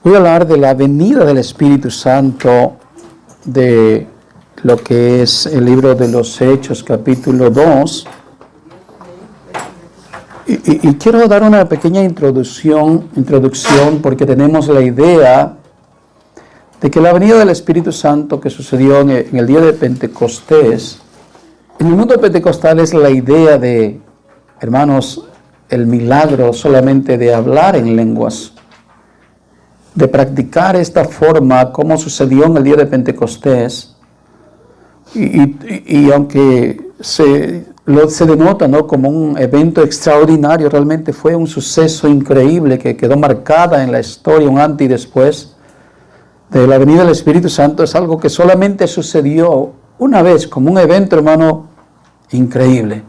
Voy a hablar de la venida del Espíritu Santo, de lo que es el libro de los Hechos, capítulo 2. Y quiero dar una pequeña introducción porque tenemos la idea de que la venida del Espíritu Santo que sucedió en el día de Pentecostés, en el mundo pentecostal es la idea de, hermanos, el milagro solamente de hablar en lenguas, de practicar esta forma como sucedió en el día de Pentecostés. Y aunque se denota, ¿no?, como un evento extraordinario, realmente fue un suceso increíble que quedó marcada en la historia, un antes y después de la venida del Espíritu Santo. Es algo que solamente sucedió una vez, como un evento, hermano, increíble.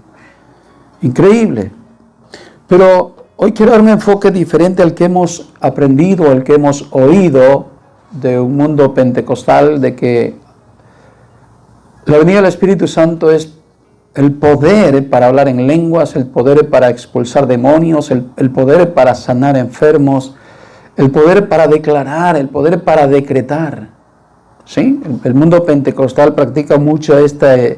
Pero hoy quiero dar un enfoque diferente al que hemos aprendido, al que hemos oído de un mundo pentecostal, de que la venida del Espíritu Santo es el poder para hablar en lenguas, el poder para expulsar demonios, el poder para sanar enfermos, el poder para declarar, el poder para decretar. ¿Sí? El mundo pentecostal practica mucho esta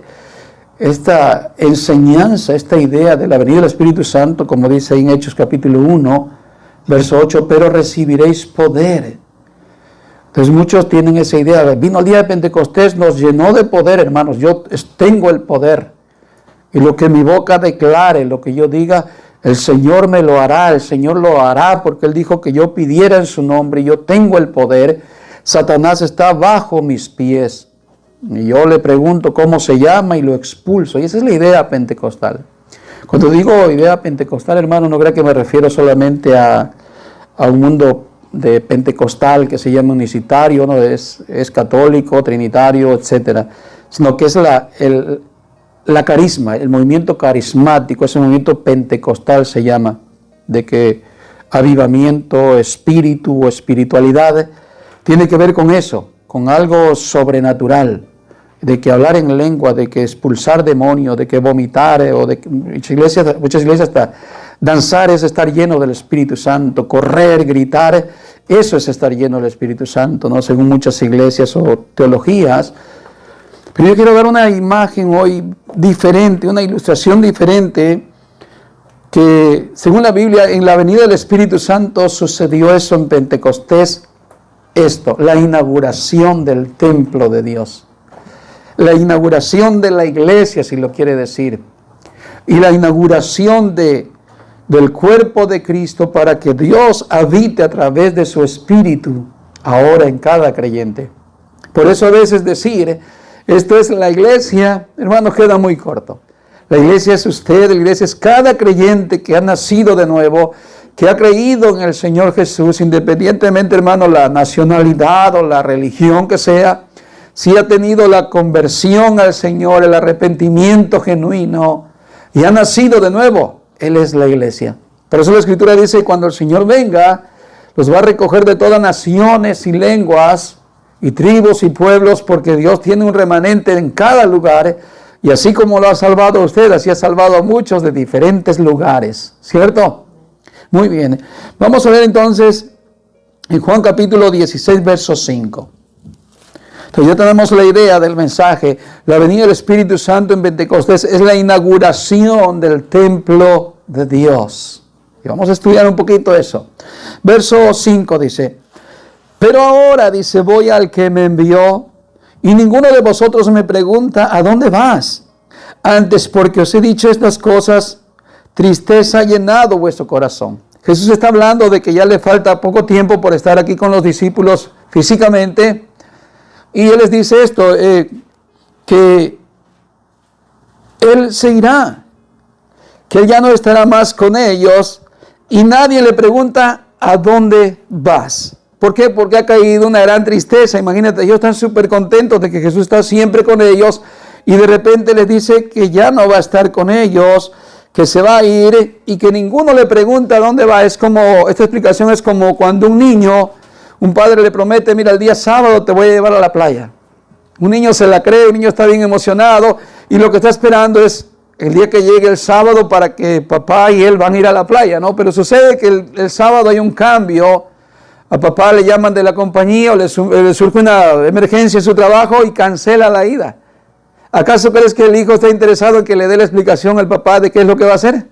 enseñanza, esta idea de la venida del Espíritu Santo, como dice en Hechos capítulo 1, verso 8, pero recibiréis poder. Entonces muchos tienen esa idea, vino el día de Pentecostés, nos llenó de poder, hermanos, yo tengo el poder. Y lo que mi boca declare, lo que yo diga, el Señor me lo hará, el Señor lo hará, porque Él dijo que yo pidiera en su nombre, y yo tengo el poder. Satanás está bajo mis pies. Y yo le pregunto cómo se llama y lo expulso. Y esa es la idea pentecostal. Cuando digo idea pentecostal, hermano, no crea que me refiero solamente a un mundo de pentecostal que se llama unicitario, ¿no? Es católico, trinitario, etcétera, sino que es la carisma, el movimiento carismático, ese movimiento pentecostal se llama, de que avivamiento, espíritu o espiritualidad tiene que ver con eso, con algo sobrenatural, de que hablar en lengua, de que expulsar demonios, de que vomitar, o de que muchas iglesias hasta danzar es estar lleno del Espíritu Santo, correr, gritar, eso es estar lleno del Espíritu Santo, ¿no?, según muchas iglesias o teologías. Pero yo quiero dar una imagen hoy diferente, una ilustración diferente, que según la Biblia, en la venida del Espíritu Santo sucedió eso en Pentecostés, la inauguración del templo de Dios, la inauguración de la iglesia, si lo quiere decir, y la inauguración del cuerpo de Cristo para que Dios habite a través de su Espíritu ahora en cada creyente. Por eso a veces decir, esto es la iglesia, hermano, queda muy corto. La iglesia es usted, la iglesia es cada creyente que ha nacido de nuevo, que ha creído en el Señor Jesús, independientemente, hermano, la nacionalidad o la religión que sea, si ha tenido la conversión al Señor, el arrepentimiento genuino, y ha nacido de nuevo, Él es la iglesia. Por eso la Escritura dice, cuando el Señor venga, los va a recoger de todas naciones y lenguas, y tribus y pueblos, porque Dios tiene un remanente en cada lugar, y así como lo ha salvado a usted, así ha salvado a muchos de diferentes lugares, ¿cierto? Muy bien, vamos a ver entonces en Juan capítulo 16, verso 5. Entonces ya tenemos la idea del mensaje. La venida del Espíritu Santo en Pentecostés es la inauguración del templo de Dios. Y vamos a estudiar un poquito eso. Verso 5 dice, pero ahora, dice, voy al que me envió, y ninguno de vosotros me pregunta, ¿a dónde vas? Antes, porque os he dicho estas cosas, tristeza ha llenado vuestro corazón. Jesús está hablando de que ya le falta poco tiempo por estar aquí con los discípulos físicamente, y Él les dice esto, que Él se irá, que Él ya no estará más con ellos, y nadie le pregunta, ¿a dónde vas? ¿Por qué? Porque ha caído una gran tristeza. Imagínate, ellos están súper contentos de que Jesús está siempre con ellos y de repente les dice que ya no va a estar con ellos, que se va a ir y que ninguno le pregunta a dónde va. Esta explicación es como cuando un padre le promete, mira, el día sábado te voy a llevar a la playa. Un niño se la cree, un niño está bien emocionado y lo que está esperando es el día que llegue el sábado para que papá y él van a ir a la playa, ¿no? Pero sucede que el sábado hay un cambio. A papá le llaman de la compañía o le surge una emergencia en su trabajo y cancela la ida. ¿Acaso crees que el hijo está interesado en que le dé la explicación al papá de qué es lo que va a hacer?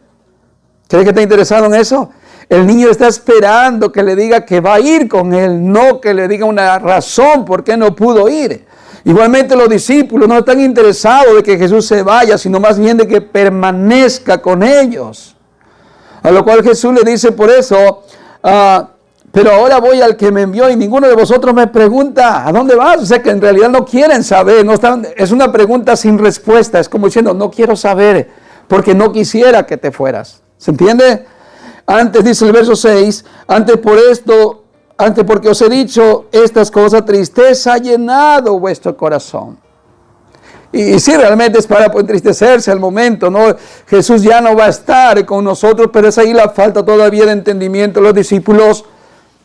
¿Crees que está interesado en eso? El niño está esperando que le diga que va a ir con él, no que le diga una razón por qué no pudo ir. Igualmente los discípulos no están interesados de que Jesús se vaya, sino más bien de que permanezca con ellos. A lo cual Jesús le dice por eso, pero ahora voy al que me envió y ninguno de vosotros me pregunta, ¿a dónde vas? O sea que en realidad no quieren saber, es una pregunta sin respuesta, es como diciendo, no quiero saber, porque no quisiera que te fueras. ¿Se entiende? Antes dice el verso 6, antes porque os he dicho estas cosas, tristeza ha llenado vuestro corazón. Y sí, realmente es para entristecerse al momento, ¿no? Jesús ya no va a estar con nosotros, pero es ahí la falta todavía de entendimiento de los discípulos,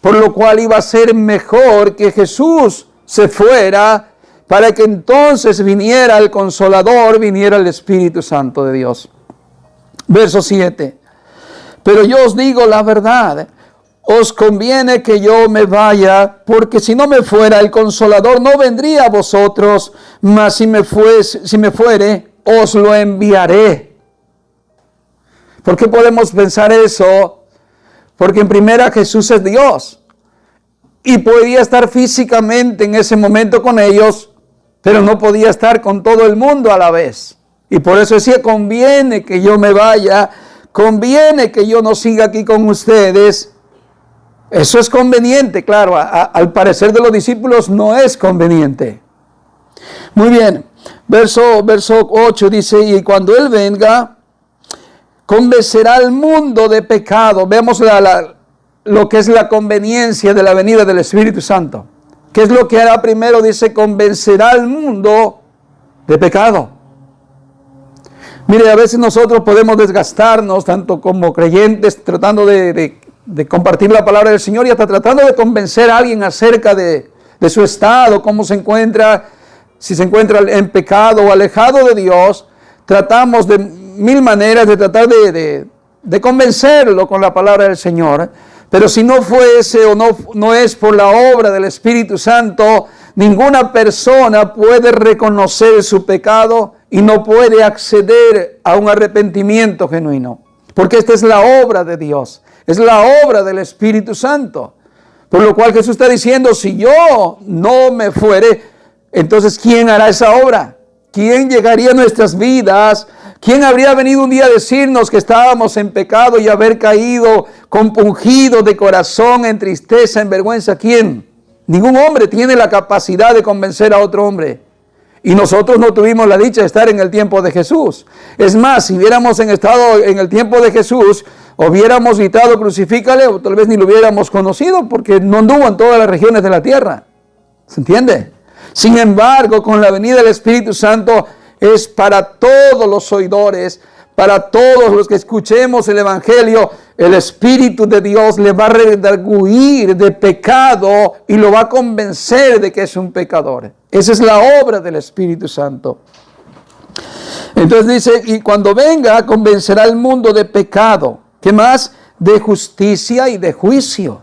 por lo cual iba a ser mejor que Jesús se fuera para que entonces viniera el Consolador, viniera el Espíritu Santo de Dios. Verso 7. Pero yo os digo la verdad, os conviene que yo me vaya, porque si no me fuera el Consolador no vendría a vosotros, mas si me fuere, os lo enviaré. ¿Por qué podemos pensar eso? Porque en primera Jesús es Dios y podía estar físicamente en ese momento con ellos, pero no podía estar con todo el mundo a la vez. Y por eso decía, conviene que yo me vaya, conviene que yo no siga aquí con ustedes. Eso es conveniente, claro, al parecer de los discípulos no es conveniente. Muy bien, verso 8 dice, y cuando Él venga, convencerá al mundo de pecado. Vemos lo que es la conveniencia de la venida del Espíritu Santo. ¿Qué es lo que hará primero? Dice, convencerá al mundo de pecado. Mire, a veces nosotros podemos desgastarnos, tanto como creyentes, tratando de compartir la palabra del Señor y hasta tratando de convencer a alguien acerca de su estado, cómo se encuentra, si se encuentra en pecado o alejado de Dios. Tratamos de mil maneras de tratar de convencerlo con la palabra del Señor. Pero si no fuese o no es por la obra del Espíritu Santo, ninguna persona puede reconocer su pecado y no puede acceder a un arrepentimiento genuino. Porque esta es la obra de Dios, es la obra del Espíritu Santo. Por lo cual Jesús está diciendo, si yo no me fuere, entonces ¿quién hará esa obra? ¿Quién llegaría a nuestras vidas? ¿Quién habría venido un día a decirnos que estábamos en pecado y haber caído compungidos de corazón, en tristeza, en vergüenza? ¿Quién? Ningún hombre tiene la capacidad de convencer a otro hombre. Y nosotros no tuvimos la dicha de estar en el tiempo de Jesús. Es más, si hubiéramos estado en el tiempo de Jesús, hubiéramos gritado crucifícale, o tal vez ni lo hubiéramos conocido, porque no anduvo en todas las regiones de la tierra. ¿Se entiende? Sin embargo, con la venida del Espíritu Santo es para todos los oidores, para todos los que escuchemos el Evangelio. El Espíritu de Dios le va a redarguir de pecado y lo va a convencer de que es un pecador. Esa es la obra del Espíritu Santo. Entonces dice, y cuando venga convencerá al mundo de pecado. ¿Qué más? De justicia y de juicio.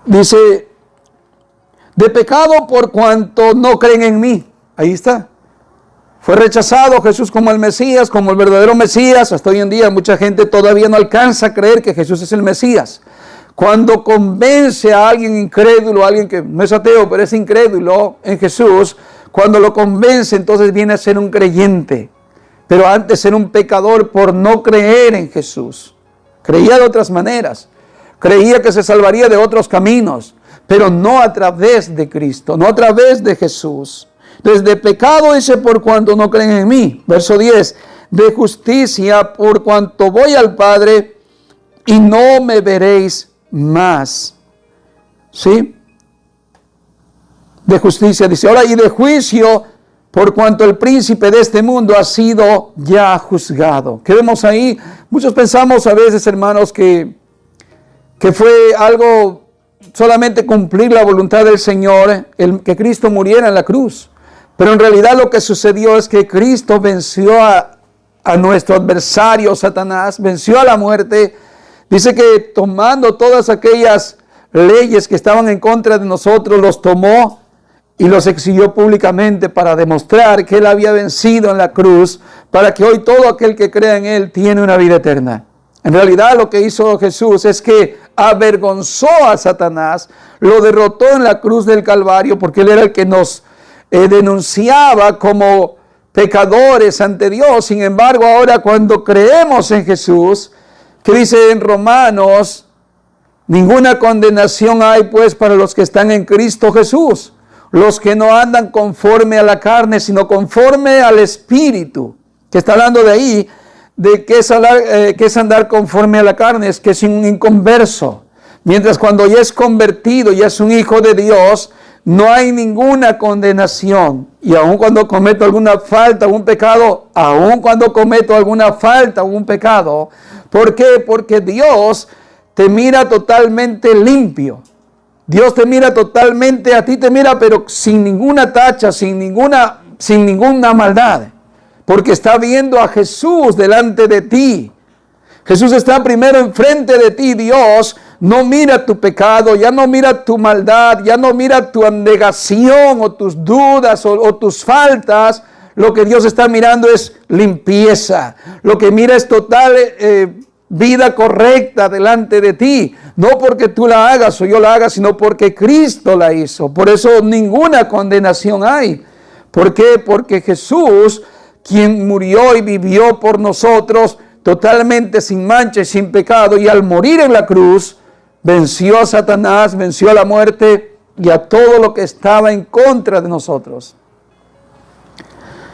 Dice, de pecado por cuanto no creen en mí. Ahí está. Fue rechazado Jesús como el Mesías, como el verdadero Mesías. Hasta hoy en día mucha gente todavía no alcanza a creer que Jesús es el Mesías. Cuando convence a alguien incrédulo, a alguien que no es ateo, pero es incrédulo en Jesús, cuando lo convence, entonces viene a ser un creyente. Pero antes era un pecador por no creer en Jesús. Creía de otras maneras. Creía que se salvaría de otros caminos, pero no a través de Cristo, no a través de Jesús. Entonces, de pecado dice por cuanto no creen en mí. Verso 10. De justicia por cuanto voy al Padre y no me veréis más. ¿Sí? De justicia dice. Ahora, y de juicio por cuanto el príncipe de este mundo ha sido ya juzgado. ¿Qué vemos ahí? Muchos pensamos a veces, hermanos, que fue algo solamente cumplir la voluntad del Señor, que Cristo muriera en la cruz. Pero en realidad lo que sucedió es que Cristo venció a nuestro adversario Satanás, venció a la muerte. Dice que tomando todas aquellas leyes que estaban en contra de nosotros, los tomó y los exhibió públicamente para demostrar que Él había vencido en la cruz, para que hoy todo aquel que crea en Él tiene una vida eterna. En realidad lo que hizo Jesús es que avergonzó a Satanás, lo derrotó en la cruz del Calvario, porque Él era el que nos denunciaba como pecadores ante Dios. Sin embargo, ahora cuando creemos en Jesús, que dice en Romanos, ninguna condenación hay pues para los que están en Cristo Jesús, los que no andan conforme a la carne, sino conforme al Espíritu. Que está hablando de ahí, de que es andar conforme a la carne, es que es un inconverso. Mientras cuando ya es convertido, ya es un hijo de Dios, no hay ninguna condenación. Y aun cuando cometo alguna falta, algún pecado, ¿por qué? Porque Dios te mira totalmente limpio. Dios te mira totalmente, a ti te mira, pero sin ninguna tacha, sin ninguna maldad. Porque está viendo a Jesús delante de ti. Jesús está primero enfrente de ti. Dios no mira tu pecado, ya no mira tu maldad, ya no mira tu negación o tus dudas o tus faltas. Lo que Dios está mirando es limpieza. Lo que mira es total vida correcta delante de ti. No porque tú la hagas o yo la haga, sino porque Cristo la hizo. Por eso ninguna condenación hay. ¿Por qué? Porque Jesús, quien murió y vivió por nosotros, totalmente sin mancha y sin pecado, y al morir en la cruz, venció a Satanás, venció a la muerte y a todo lo que estaba en contra de nosotros.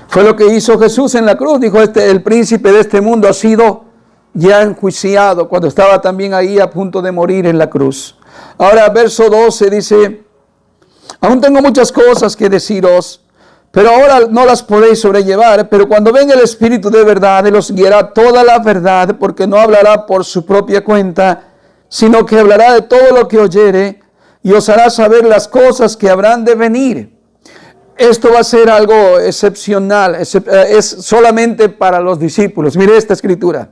Fue lo que hizo Jesús en la cruz. Dijo, el príncipe de este mundo ha sido ya enjuiciado, cuando estaba también ahí a punto de morir en la cruz. Ahora, verso 12 dice, aún tengo muchas cosas que deciros, pero ahora no las podéis sobrellevar. Pero cuando venga el Espíritu de verdad, Él os guiará toda la verdad, porque no hablará por su propia cuenta, sino que hablará de todo lo que oyere, y os hará saber las cosas que habrán de venir. Esto va a ser algo excepcional, es solamente para los discípulos. Mire esta escritura.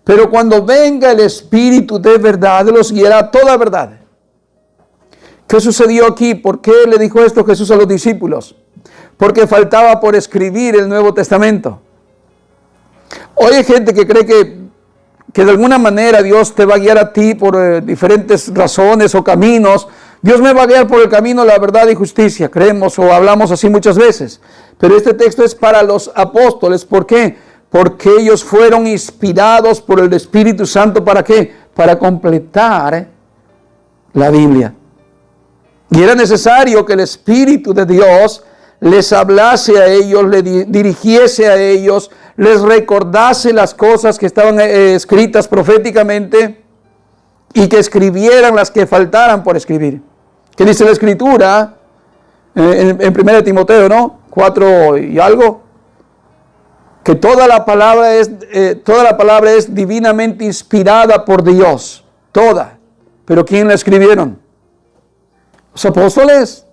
Pero cuando venga el Espíritu de verdad, Él os guiará toda verdad. ¿Qué sucedió aquí? ¿Por qué le dijo esto Jesús a los discípulos? Porque faltaba por escribir el Nuevo Testamento. Hoy hay gente que cree que de alguna manera Dios te va a guiar a ti por diferentes razones o caminos. Dios me va a guiar por el camino, la verdad y justicia. Creemos o hablamos así muchas veces. Pero este texto es para los apóstoles. ¿Por qué? Porque ellos fueron inspirados por el Espíritu Santo. ¿Para qué? Para completar la Biblia. Y era necesario que el Espíritu de Dios les hablase a ellos, le dirigiese a ellos, les recordase las cosas que estaban escritas proféticamente y que escribieran las que faltaran por escribir. ¿Qué dice la Escritura? En 1 Timoteo, ¿no? 4 y algo. Que toda la palabra es divinamente inspirada por Dios. Toda. ¿Pero quién la escribieron? Los apóstoles.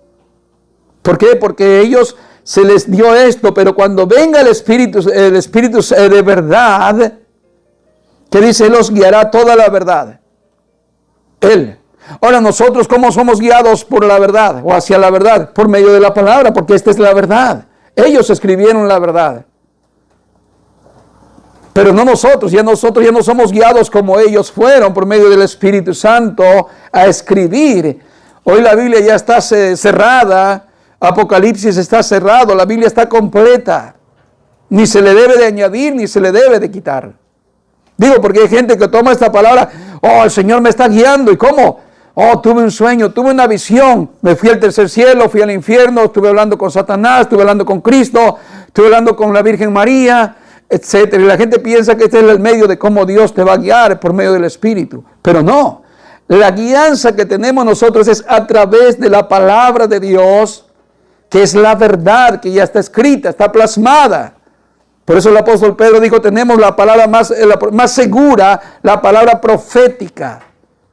¿Por qué? Porque ellos se les dio esto, pero cuando venga el Espíritu de verdad, ¿qué dice? Él os guiará toda la verdad. Él. Ahora nosotros, ¿cómo somos guiados por la verdad o hacia la verdad? Por medio de la palabra, porque esta es la verdad. Ellos escribieron la verdad. Pero no nosotros ya no somos guiados como ellos fueron por medio del Espíritu Santo a escribir. Hoy la Biblia ya está cerrada. Apocalipsis está cerrado, la Biblia está completa. Ni se le debe de añadir, ni se le debe de quitar. Digo, porque hay gente que toma esta palabra, oh, el Señor me está guiando. ¿Y cómo? Oh, tuve un sueño, tuve una visión. Me fui al tercer cielo, fui al infierno, estuve hablando con Satanás, estuve hablando con Cristo, estuve hablando con la Virgen María, etcétera. Y la gente piensa que este es el medio de cómo Dios te va a guiar por medio del Espíritu. Pero no. La guianza que tenemos nosotros es a través de la palabra de Dios, que es la verdad, que ya está escrita, está plasmada. Por eso el apóstol Pedro dijo, tenemos la palabra más segura, la palabra profética,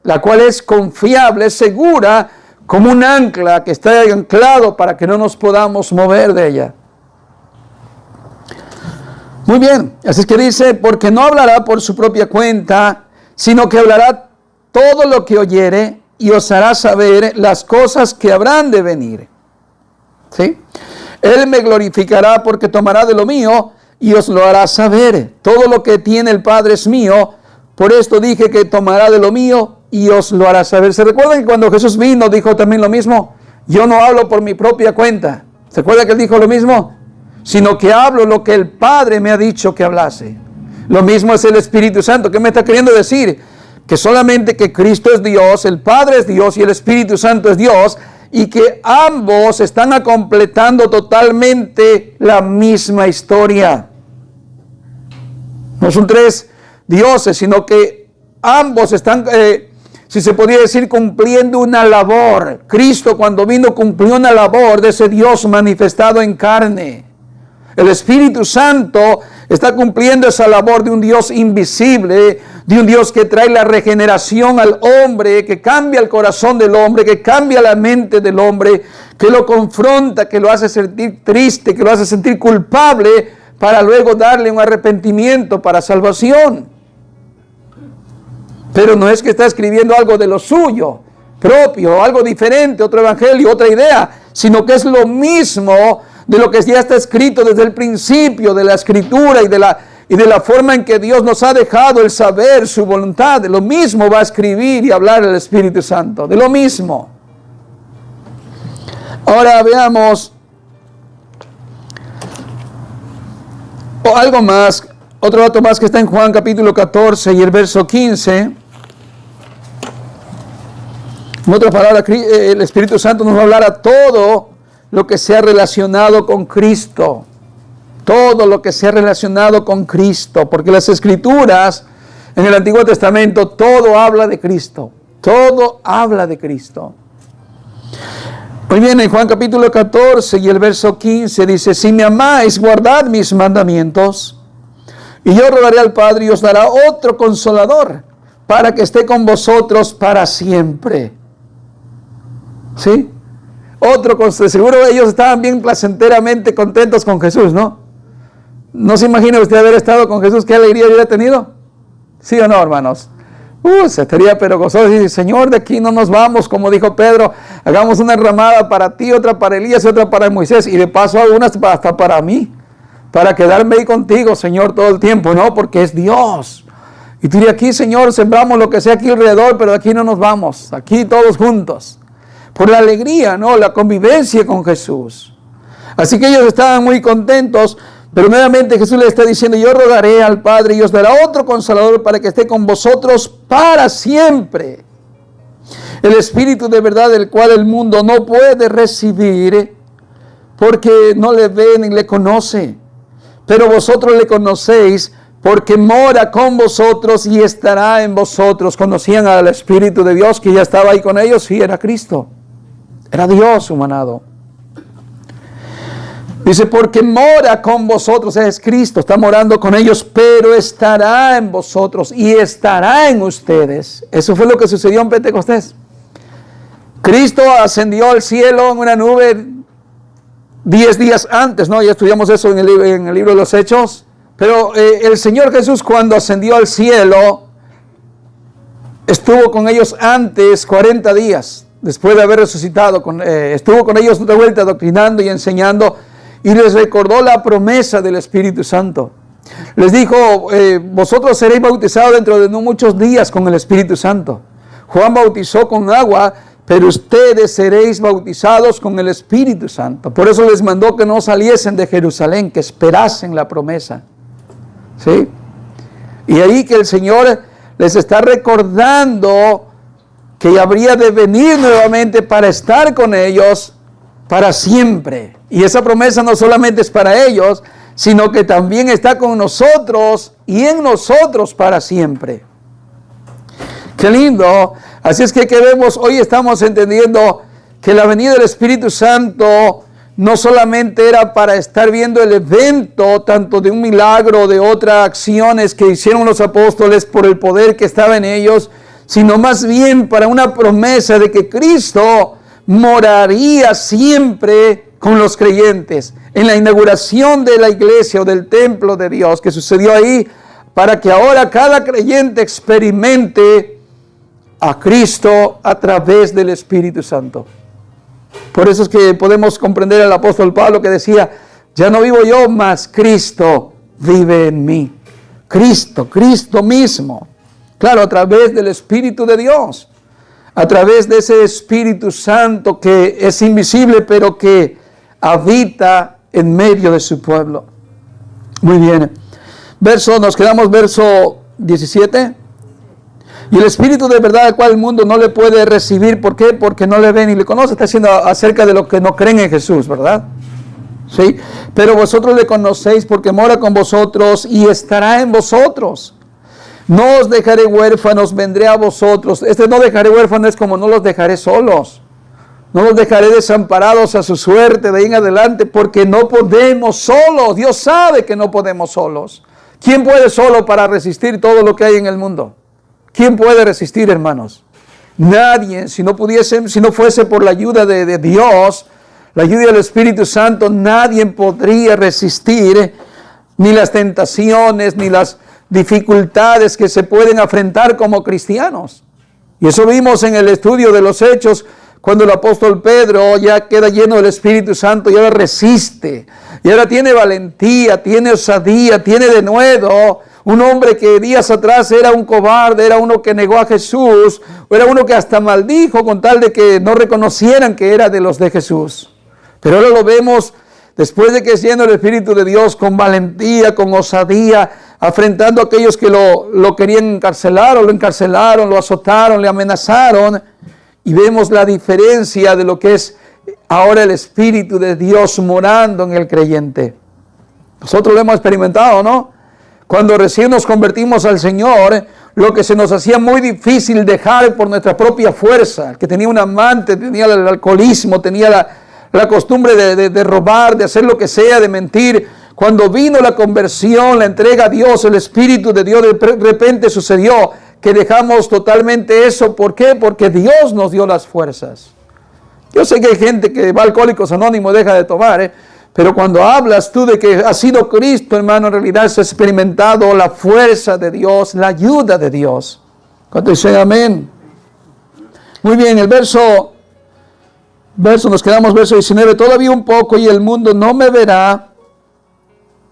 la cual es confiable, es segura, como un ancla que está anclado para que no nos podamos mover de ella. Muy bien, así es que dice, porque no hablará por su propia cuenta, sino que hablará todo lo que oyere y os hará saber las cosas que habrán de venir. ¿Sí? Él me glorificará porque tomará de lo mío y os lo hará saber. Todo lo que tiene el Padre es mío, por esto dije que tomará de lo mío y os lo hará saber. ¿Se recuerdan que cuando Jesús vino dijo también lo mismo? Yo no hablo por mi propia cuenta. ¿Se acuerda que él dijo lo mismo? Sino que hablo lo que el Padre me ha dicho que hablase. Lo mismo es el Espíritu Santo. ¿Qué me está queriendo decir? Que solamente que Cristo es Dios, el Padre es Dios y el Espíritu Santo es Dios, y que ambos están completando totalmente la misma historia. No son tres dioses, sino que ambos están, si se podría decir, cumpliendo una labor. Cristo, cuando vino, cumplió una labor de ese Dios manifestado en carne. El Espíritu Santo está cumpliendo esa labor de un Dios invisible, de un Dios que trae la regeneración al hombre, que cambia el corazón del hombre, que cambia la mente del hombre, que lo confronta, que lo hace sentir triste, que lo hace sentir culpable, para luego darle un arrepentimiento para salvación. Pero no es que está escribiendo algo de lo suyo, propio, algo diferente, otro evangelio, otra idea, sino que es lo mismo de lo que ya está escrito desde el principio de la escritura y de la forma en que Dios nos ha dejado el saber su voluntad. De lo mismo va a escribir y hablar el Espíritu Santo, de lo mismo. Ahora veamos algo más, otro dato más que está en Juan capítulo 14 y el verso 15. En otras palabras, el Espíritu Santo nos va a hablar a todo lo que sea relacionado con Cristo. Todo lo que sea relacionado con Cristo. Porque las Escrituras, en el Antiguo Testamento, todo habla de Cristo. Todo habla de Cristo. Muy bien, en Juan capítulo 14 y el verso 15 dice: si me amáis, guardad mis mandamientos, y yo rogaré al Padre y os dará otro consolador, para que esté con vosotros para siempre. ¿Sí? Seguro ellos estaban bien placenteramente contentos con Jesús, ¿no? ¿No se imagina usted haber estado con Jesús? ¿Qué alegría hubiera tenido? ¿Sí o no, hermanos? Se estaría pero gozoso y dice: Señor, de aquí no nos vamos, como dijo Pedro, hagamos una ramada para ti, otra para Elías y otra para Moisés, y de paso algunas hasta para mí, para quedarme ahí contigo, Señor, todo el tiempo, ¿no? Porque es Dios. Y tú de aquí, Señor, sembramos lo que sea aquí alrededor, pero de aquí no nos vamos, aquí todos juntos. Por la alegría, ¿no? La convivencia con Jesús. Así que ellos estaban muy contentos, pero nuevamente Jesús les está diciendo: yo rogaré al Padre y os dará otro consolador para que esté con vosotros para siempre. El Espíritu de verdad, del cual el mundo no puede recibir, porque no le ve ni le conoce. Pero vosotros le conocéis, porque mora con vosotros y estará en vosotros. Conocían al Espíritu de Dios que ya estaba ahí con ellos. Sí, era Cristo. Era Dios humanado. Dice: porque mora con vosotros, es Cristo, está morando con ellos, pero estará en vosotros y estará en ustedes. Eso fue lo que sucedió en Pentecostés. Cristo ascendió al cielo en una nube 10 días antes, ¿no? Ya estudiamos eso en el libro de los Hechos. Pero el Señor Jesús, cuando ascendió al cielo, estuvo con ellos antes 40 días. Después de haber resucitado, estuvo con ellos de vuelta doctrinando y enseñando, y les recordó la promesa del Espíritu Santo. Les dijo: vosotros seréis bautizados dentro de no muchos días con el Espíritu Santo. Juan bautizó con agua, pero ustedes seréis bautizados con el Espíritu Santo. Por eso les mandó que no saliesen de Jerusalén, que esperasen la promesa. ¿Sí? Y ahí que el Señor les está recordando que habría de venir nuevamente para estar con ellos para siempre. Y esa promesa no solamente es para ellos, sino que también está con nosotros y en nosotros para siempre. Qué lindo. Así es que vemos, hoy estamos entendiendo que la venida del Espíritu Santo no solamente era para estar viendo el evento, tanto de un milagro, de otras acciones que hicieron los apóstoles por el poder que estaba en ellos, sino más bien para una promesa de que Cristo moraría siempre con los creyentes. En la inauguración de la iglesia o del templo de Dios que sucedió ahí, para que ahora cada creyente experimente a Cristo a través del Espíritu Santo. Por eso es que podemos comprender al apóstol Pablo que decía, ya no vivo yo, mas Cristo vive en mí. Cristo mismo. Claro, a través del Espíritu de Dios. A través de ese Espíritu Santo que es invisible, pero que habita en medio de su pueblo. Muy bien. Nos quedamos verso 17. Y el Espíritu de verdad al cual el mundo no le puede recibir. ¿Por qué? Porque no le ven ni le conocen. Está diciendo acerca de los que no creen en Jesús, ¿verdad? ¿Sí? Pero vosotros le conocéis porque mora con vosotros y estará en vosotros. No os dejaré huérfanos, vendré a vosotros. No dejaré huérfanos es como no los dejaré solos. No los dejaré desamparados a su suerte de ahí en adelante, porque no podemos solos. Dios sabe que no podemos solos. ¿Quién puede solo para resistir todo lo que hay en el mundo? ¿Quién puede resistir, hermanos? Nadie. Si no fuese por la ayuda de Dios, la ayuda del Espíritu Santo, nadie podría resistir ni las tentaciones, ni las dificultades que se pueden afrontar como cristianos. Y eso vimos en el estudio de los Hechos, cuando el apóstol Pedro ya queda lleno del Espíritu Santo y ahora resiste. Y ahora tiene valentía, tiene osadía, tiene denuedo. Un hombre que días atrás era un cobarde, era uno que negó a Jesús, o era uno que hasta maldijo con tal de que no reconocieran que era de los de Jesús. Pero ahora lo vemos después de que siendo el Espíritu de Dios con valentía, con osadía, afrentando a aquellos que lo querían encarcelar o lo encarcelaron, lo azotaron, le amenazaron. Y vemos la diferencia de lo que es ahora el Espíritu de Dios morando en el creyente. Nosotros lo hemos experimentado, ¿no? Cuando recién nos convertimos al Señor, lo que se nos hacía muy difícil dejar por nuestra propia fuerza. El que tenía un amante, tenía el alcoholismo, tenía la costumbre de robar, de hacer lo que sea, de mentir. Cuando vino la conversión, la entrega a Dios, el Espíritu de Dios, de repente sucedió que dejamos totalmente eso. ¿Por qué? Porque Dios nos dio las fuerzas. Yo sé que hay gente que va a Alcohólicos Anónimos, deja de tomar, pero cuando hablas tú de que ha sido Cristo, hermano, en realidad has experimentado la fuerza de Dios, la ayuda de Dios. ¿Cuánto dicen amén? Muy bien, el verso, nos quedamos verso 19. Todavía un poco y el mundo no me verá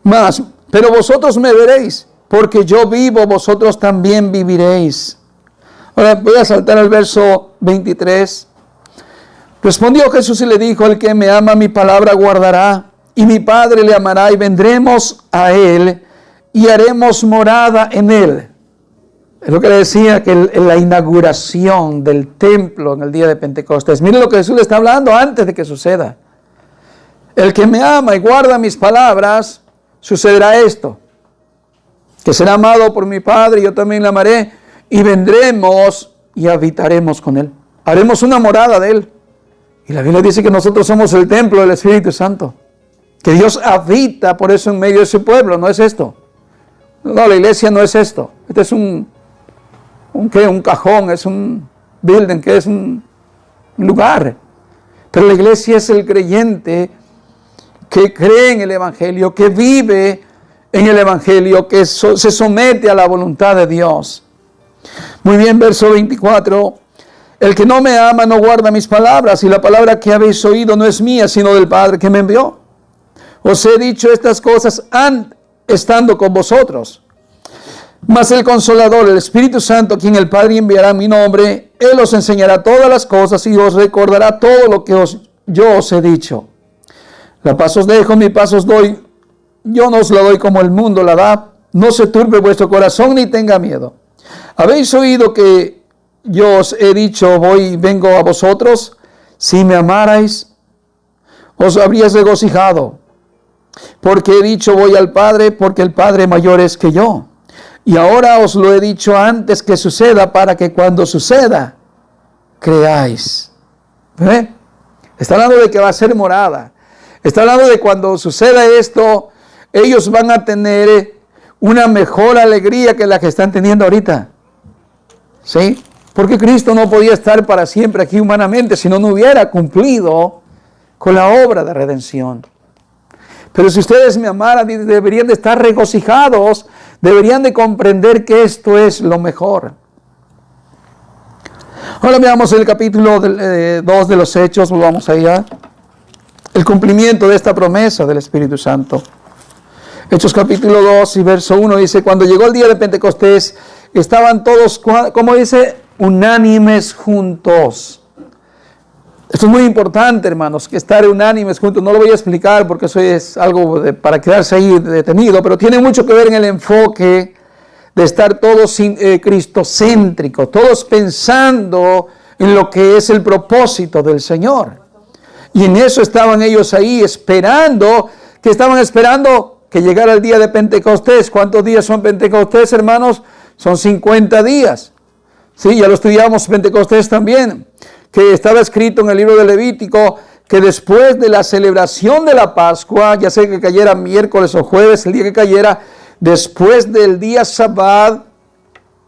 más, pero vosotros me veréis, porque yo vivo, vosotros también viviréis. Ahora voy a saltar al verso 23. Respondió Jesús y le dijo, el que me ama mi palabra guardará, y mi Padre le amará, y vendremos a él, y haremos morada en él. Es lo que le decía, que en la inauguración del templo en el día de Pentecostés. Miren lo que Jesús le está hablando antes de que suceda. El que me ama y guarda mis palabras, sucederá esto, que será amado por mi Padre, y yo también le amaré, y vendremos y habitaremos con él. Haremos una morada de él. Y la Biblia dice que nosotros somos el templo del Espíritu Santo. Que Dios habita por eso en medio de su pueblo. No es esto. No, la iglesia no es esto. Este es un cajón, es un building, que es un lugar. Pero la iglesia es el creyente que cree en el Evangelio, que vive en el Evangelio, que se somete a la voluntad de Dios. Muy bien, verso 24. El que no me ama no guarda mis palabras, y la palabra que habéis oído no es mía, sino del Padre que me envió. Os he dicho estas cosas estando con vosotros. Mas el Consolador, el Espíritu Santo, quien el Padre enviará en mi nombre, Él os enseñará todas las cosas y os recordará todo lo que yo os he dicho. La paz os dejo, mi paz os doy. Yo no os la doy como el mundo la da. No se turbe vuestro corazón ni tenga miedo. Habéis oído que yo os he dicho, vengo a vosotros. Si me amarais, os habríais regocijado. Porque he dicho, voy al Padre, porque el Padre mayor es que yo. Y ahora os lo he dicho antes que suceda, para que cuando suceda, creáis. Está hablando de que va a ser morada. Está hablando de cuando suceda esto, ellos van a tener una mejor alegría que la que están teniendo ahorita. ¿Sí? Porque Cristo no podía estar para siempre aquí humanamente, si no hubiera cumplido con la obra de redención. Pero si ustedes me amaran, deberían de estar regocijados, deberían de comprender que esto es lo mejor. Ahora veamos el capítulo 2 de los Hechos, volvamos allá. El cumplimiento de esta promesa del Espíritu Santo. Hechos capítulo 2 y verso 1 dice, cuando llegó el día de Pentecostés, estaban todos, ¿cómo dice? Unánimes juntos. Esto es muy importante, hermanos, que estar unánimes juntos. No lo voy a explicar porque eso es algo para quedarse ahí detenido, pero tiene mucho que ver en el enfoque de estar todos cristocéntricos, todos pensando en lo que es el propósito del Señor. Y en eso estaban ellos ahí esperando, que estaban esperando que llegara el día de Pentecostés. ¿Cuántos días son Pentecostés, hermanos? Son 50 días. Sí, ya lo estudiamos Pentecostés también, que estaba escrito en el libro de Levítico, que después de la celebración de la Pascua, ya sea que cayera miércoles o jueves, el día que cayera, después del día Sabbat,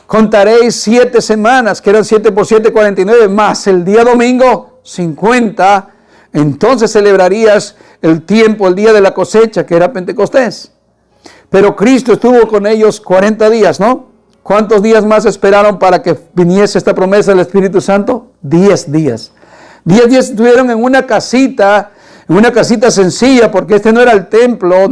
contaréis 7 semanas, que eran 7 por 7, 49, más el día domingo, 50, entonces celebrarías el tiempo, el día de la cosecha, que era Pentecostés. Pero Cristo estuvo con ellos 40 días, ¿no? ¿Cuántos días más esperaron para que viniese esta promesa del Espíritu Santo? 10 días. 10 días estuvieron en una casita sencilla, porque este no era el templo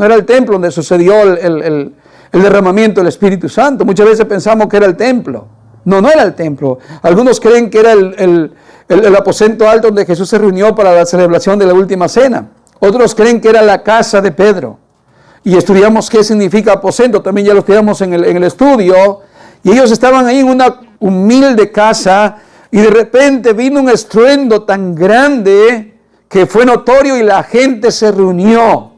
donde sucedió el derramamiento del Espíritu Santo. Muchas veces pensamos que era el templo. No era el templo. Algunos creen que era el aposento alto donde Jesús se reunió para la celebración de la última cena. Otros creen que era la casa de Pedro. Y estudiamos qué significa aposento. También ya lo estudiamos en el estudio. Y ellos estaban ahí en una humilde casa. Y de repente vino un estruendo tan grande que fue notorio y la gente se reunió.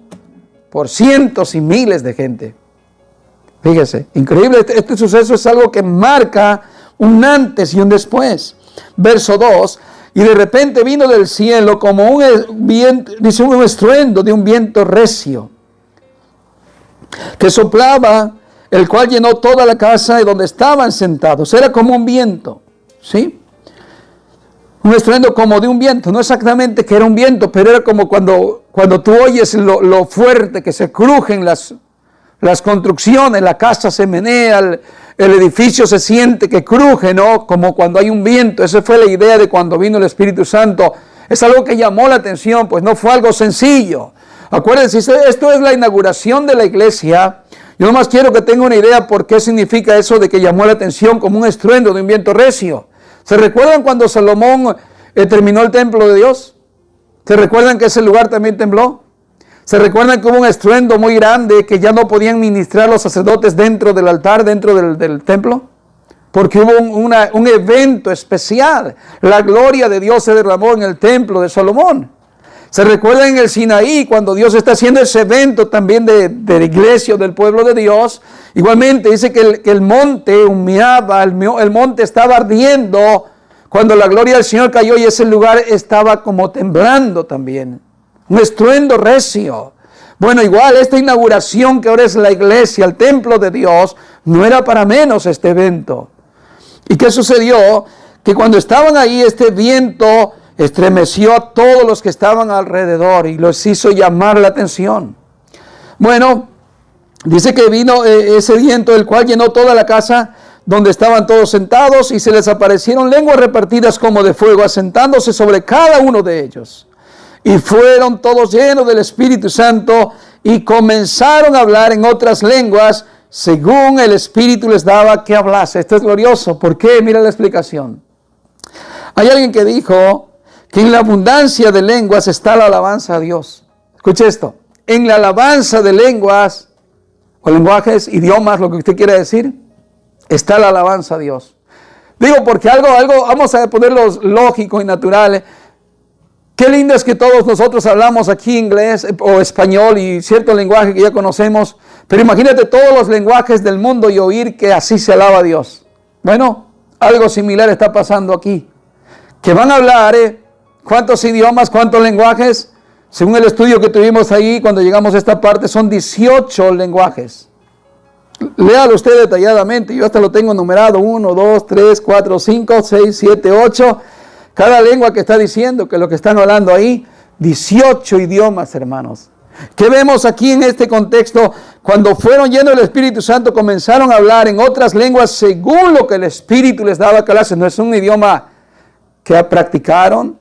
Por cientos y miles de gente. Fíjese, increíble, este suceso es algo que marca un antes y un después. Verso 2, y de repente vino del cielo como un viento, dice un estruendo de un viento recio, que soplaba, el cual llenó toda la casa de donde estaban sentados. Era como un viento, ¿sí? Un estruendo como de un viento, no exactamente que era un viento, pero era como cuando tú oyes lo fuerte que se crujen las construcciones, la casa se menea, el edificio se siente que cruje, ¿no? Como cuando hay un viento. Esa fue la idea de cuando vino el Espíritu Santo. Es algo que llamó la atención, pues no fue algo sencillo. Acuérdense, esto es la inauguración de la iglesia. Yo nomás quiero que tengan una idea por qué significa eso de que llamó la atención como un estruendo de un viento recio. ¿Se recuerdan cuando Salomón terminó el templo de Dios? ¿Se recuerdan que ese lugar también tembló? ¿Se recuerdan que hubo un estruendo muy grande que ya no podían ministrar los sacerdotes dentro del altar, dentro del templo? Porque hubo un evento especial. La gloria de Dios se derramó en el templo de Salomón. ¿Se recuerdan en el Sinaí cuando Dios está haciendo ese evento también de la iglesia o del pueblo de Dios? Igualmente dice que el monte humeaba, el monte estaba ardiendo cuando la gloria del Señor cayó y ese lugar estaba como temblando también. Un estruendo recio. Bueno, igual esta inauguración que ahora es la iglesia, el templo de Dios, no era para menos este evento. ¿Y qué sucedió? Que cuando estaban ahí, este viento estremeció a todos los que estaban alrededor y los hizo llamar la atención. Bueno, dice que vino ese viento, el cual llenó toda la casa donde estaban todos sentados y se les aparecieron lenguas repartidas como de fuego, asentándose sobre cada uno de ellos. Y fueron todos llenos del Espíritu Santo y comenzaron a hablar en otras lenguas según el Espíritu les daba que hablase. Esto es glorioso. ¿Por qué? Mira la explicación. Hay alguien que dijo que en la abundancia de lenguas está la alabanza a Dios. Escuche esto. En la alabanza de lenguas o lenguajes, idiomas, lo que usted quiera decir, está la alabanza a Dios. Digo porque algo, vamos a ponerlo lógico y natural. Qué lindo es que todos nosotros hablamos aquí inglés o español y cierto lenguaje que ya conocemos, pero imagínate todos los lenguajes del mundo y oír que así se alaba a Dios. Bueno, algo similar está pasando aquí. Que van a hablar, ¿cuántos idiomas, cuántos lenguajes? Según el estudio que tuvimos ahí cuando llegamos a esta parte, son 18 lenguajes. Léalo usted detalladamente, yo hasta lo tengo numerado, 1, 2, 3, 4, 5, 6, 7, 8... Cada lengua que está diciendo que lo que están hablando ahí, 18 idiomas, hermanos. ¿Qué vemos aquí en este contexto? Cuando fueron llenos del Espíritu Santo, comenzaron a hablar en otras lenguas según lo que el Espíritu les daba que hablasen. No es un idioma que practicaron,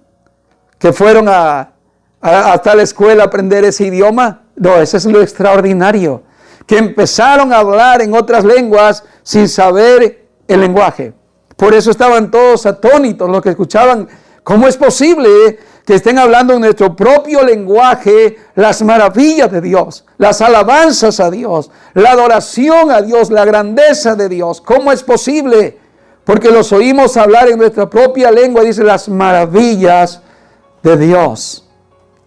que fueron hasta la escuela a aprender ese idioma. No, eso es lo extraordinario, que empezaron a hablar en otras lenguas sin saber el lenguaje. Por eso estaban todos atónitos los que escuchaban. ¿Cómo es posible que estén hablando en nuestro propio lenguaje las maravillas de Dios, las alabanzas a Dios, la adoración a Dios, la grandeza de Dios? ¿Cómo es posible? Porque los oímos hablar en nuestra propia lengua, dice, las maravillas de Dios.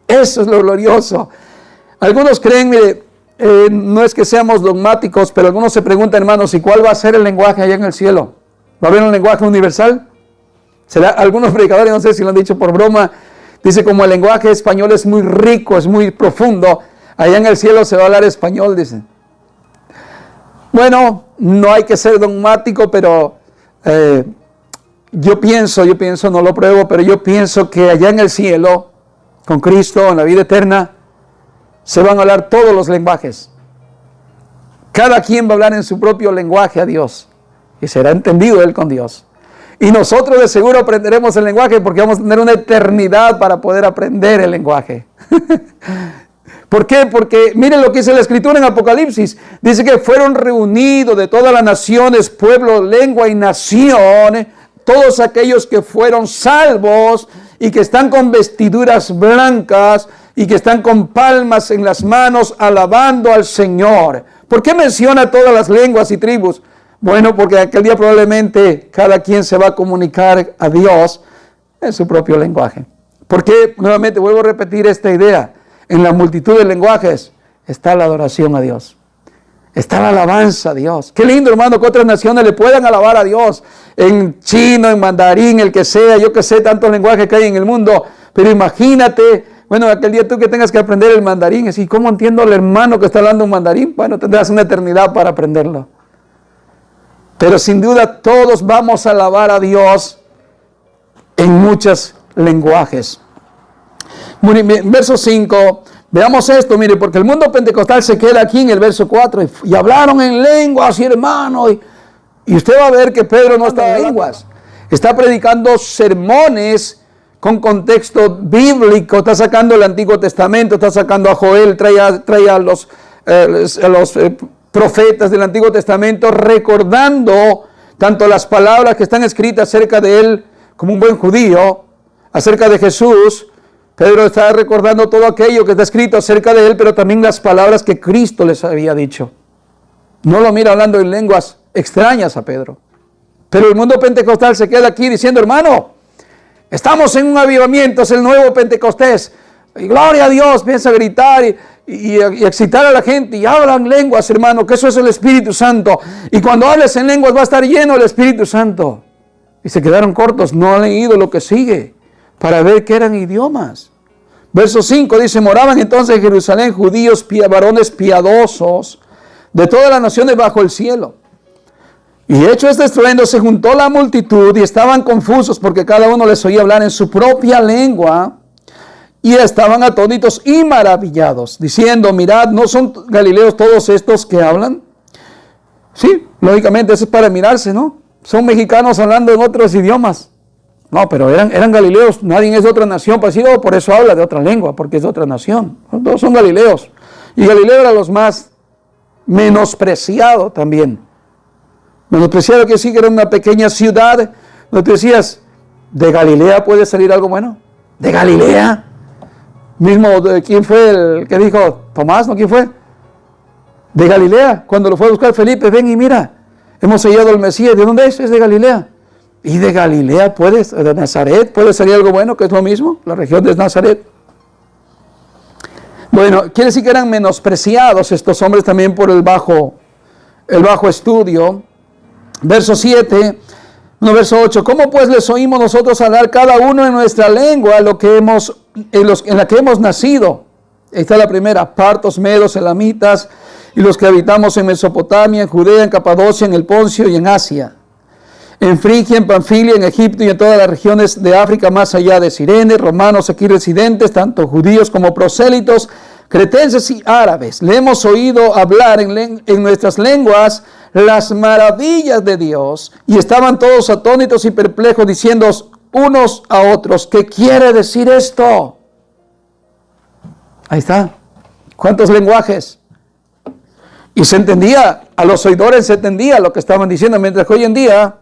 Eso es lo glorioso. Algunos creen, mire, no es que seamos dogmáticos, pero algunos se preguntan, hermanos, ¿y cuál va a ser el lenguaje allá en el cielo? ¿Va a haber un lenguaje universal? ¿Será? Algunos predicadores, no sé si lo han dicho por broma, dice como el lenguaje español es muy rico, es muy profundo, allá en el cielo se va a hablar español, dicen. Bueno, no hay que ser dogmático, pero yo pienso, no lo pruebo, pero yo pienso que allá en el cielo, con Cristo, en la vida eterna, se van a hablar todos los lenguajes. Cada quien va a hablar en su propio lenguaje a Dios, y será entendido él con Dios. Y nosotros de seguro aprenderemos el lenguaje porque vamos a tener una eternidad para poder aprender el lenguaje. ¿Por qué? Porque miren lo que dice la Escritura en Apocalipsis. Dice que fueron reunidos de todas las naciones, pueblo, lengua y nación, todos aquellos que fueron salvos y que están con vestiduras blancas y que están con palmas en las manos alabando al Señor. ¿Por qué menciona todas las lenguas y tribus? Bueno, porque aquel día probablemente cada quien se va a comunicar a Dios en su propio lenguaje. Porque, nuevamente, vuelvo a repetir esta idea, en la multitud de lenguajes está la adoración a Dios. Está la alabanza a Dios. Qué lindo, hermano, que otras naciones le puedan alabar a Dios. En chino, en mandarín, el que sea, yo que sé, tantos lenguajes que hay en el mundo. Pero imagínate, bueno, aquel día tú que tengas que aprender el mandarín, así, ¿cómo entiendo al hermano que está hablando un mandarín? Bueno, tendrás una eternidad para aprenderlo. Pero sin duda todos vamos a alabar a Dios en muchos lenguajes. Verso 5, veamos esto, mire, porque el mundo pentecostal se queda aquí en el verso 4, y hablaron en lenguas, y hermano, y usted va a ver que Pedro no está en lenguas, está predicando sermones con contexto bíblico, está sacando el Antiguo Testamento, está sacando a Joel, trae a los profetas del Antiguo Testamento, recordando tanto las palabras que están escritas acerca de él como un buen judío, acerca de Jesús. Pedro está recordando todo aquello que está escrito acerca de él, pero también las palabras que Cristo les había dicho. No lo mira hablando en lenguas extrañas a Pedro. Pero el mundo pentecostal se queda aquí diciendo, hermano, estamos en un avivamiento, es el nuevo Pentecostés. Y gloria a Dios, piensa a gritar y excitar a la gente, y hablan lenguas, hermano, que eso es el Espíritu Santo. Y cuando hables en lenguas va a estar lleno el Espíritu Santo. Y se quedaron cortos, no han leído lo que sigue para ver que eran idiomas. Verso 5 dice, moraban entonces en Jerusalén judíos, varones piadosos de todas las naciones bajo el cielo. Y hecho este estruendo, se juntó la multitud y estaban confusos porque cada uno les oía hablar en su propia lengua. Y estaban atónitos y maravillados, diciendo, mirad, ¿no son galileos todos estos que hablan? Sí, lógicamente eso es para mirarse, ¿no? Son mexicanos hablando en otros idiomas. No, pero eran galileos, nadie es de otra nación, pues sí, por eso habla de otra lengua, porque es de otra nación. Todos son galileos. Y Galileo era los más menospreciados también. Menospreciado quiere decir que era una pequeña ciudad. ¿No te decías, de Galilea puede salir algo bueno? ¿De Galilea? Mismo, ¿quién fue el que dijo? Tomás, ¿no? ¿Quién fue? De Galilea, cuando lo fue a buscar Felipe, ven y mira, hemos hallado al Mesías. ¿De dónde es? Es de Galilea. Y de Galilea, de Nazaret, puede salir algo bueno, que es lo mismo, la región de Nazaret. Bueno, quiere decir que eran menospreciados estos hombres también por el bajo estudio. Verso 7, verso 8, ¿cómo pues les oímos nosotros hablar cada uno en nuestra lengua en la que hemos nacido? Esta es la primera, partos, medos, elamitas, y los que habitamos en Mesopotamia, en Judea, en Capadocia, en el Poncio y en Asia, en Frigia, en Panfilia, en Egipto y en todas las regiones de África, más allá de Cirene, romanos aquí residentes, tanto judíos como prosélitos, cretenses y árabes. Le hemos oído hablar en nuestras lenguas las maravillas de Dios, y estaban todos atónitos y perplejos, diciendo unos a otros, ¿qué quiere decir esto? Ahí está. ¿Cuántos lenguajes? Y se entendía, a los oidores se entendía lo que estaban diciendo, mientras que hoy en día,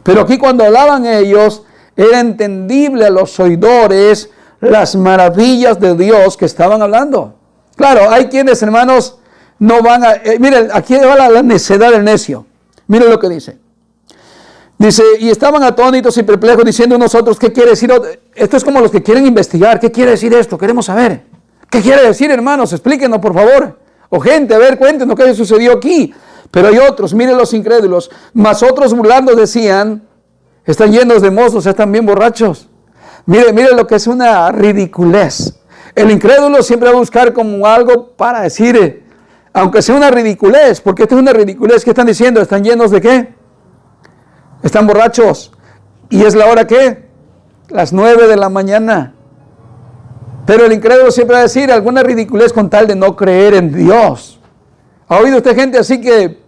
pero aquí cuando hablaban ellos, era entendible a los oidores las maravillas de Dios que estaban hablando. Claro, hay quienes, hermanos, no van a... miren, aquí va la necedad del necio. Miren lo que dice. Dice, y estaban atónitos y perplejos diciendo nosotros, ¿qué quiere decir? Esto es como los que quieren investigar, ¿qué quiere decir esto? Queremos saber. ¿Qué quiere decir, hermanos? Explíquenos, por favor. O gente, a ver, cuéntenos qué sucedió aquí. Pero hay otros, miren los incrédulos, mas otros burlando decían, están llenos de mozos, están bien borrachos. Mire lo que es una ridiculez. El incrédulo siempre va a buscar como algo para decir, aunque sea una ridiculez, porque esto es una ridiculez. ¿Qué están diciendo? ¿Están llenos de qué? Están borrachos. ¿Y es la hora qué? Las 9 de la mañana. Pero el incrédulo siempre va a decir alguna ridiculez con tal de no creer en Dios. ¿Ha oído usted gente así que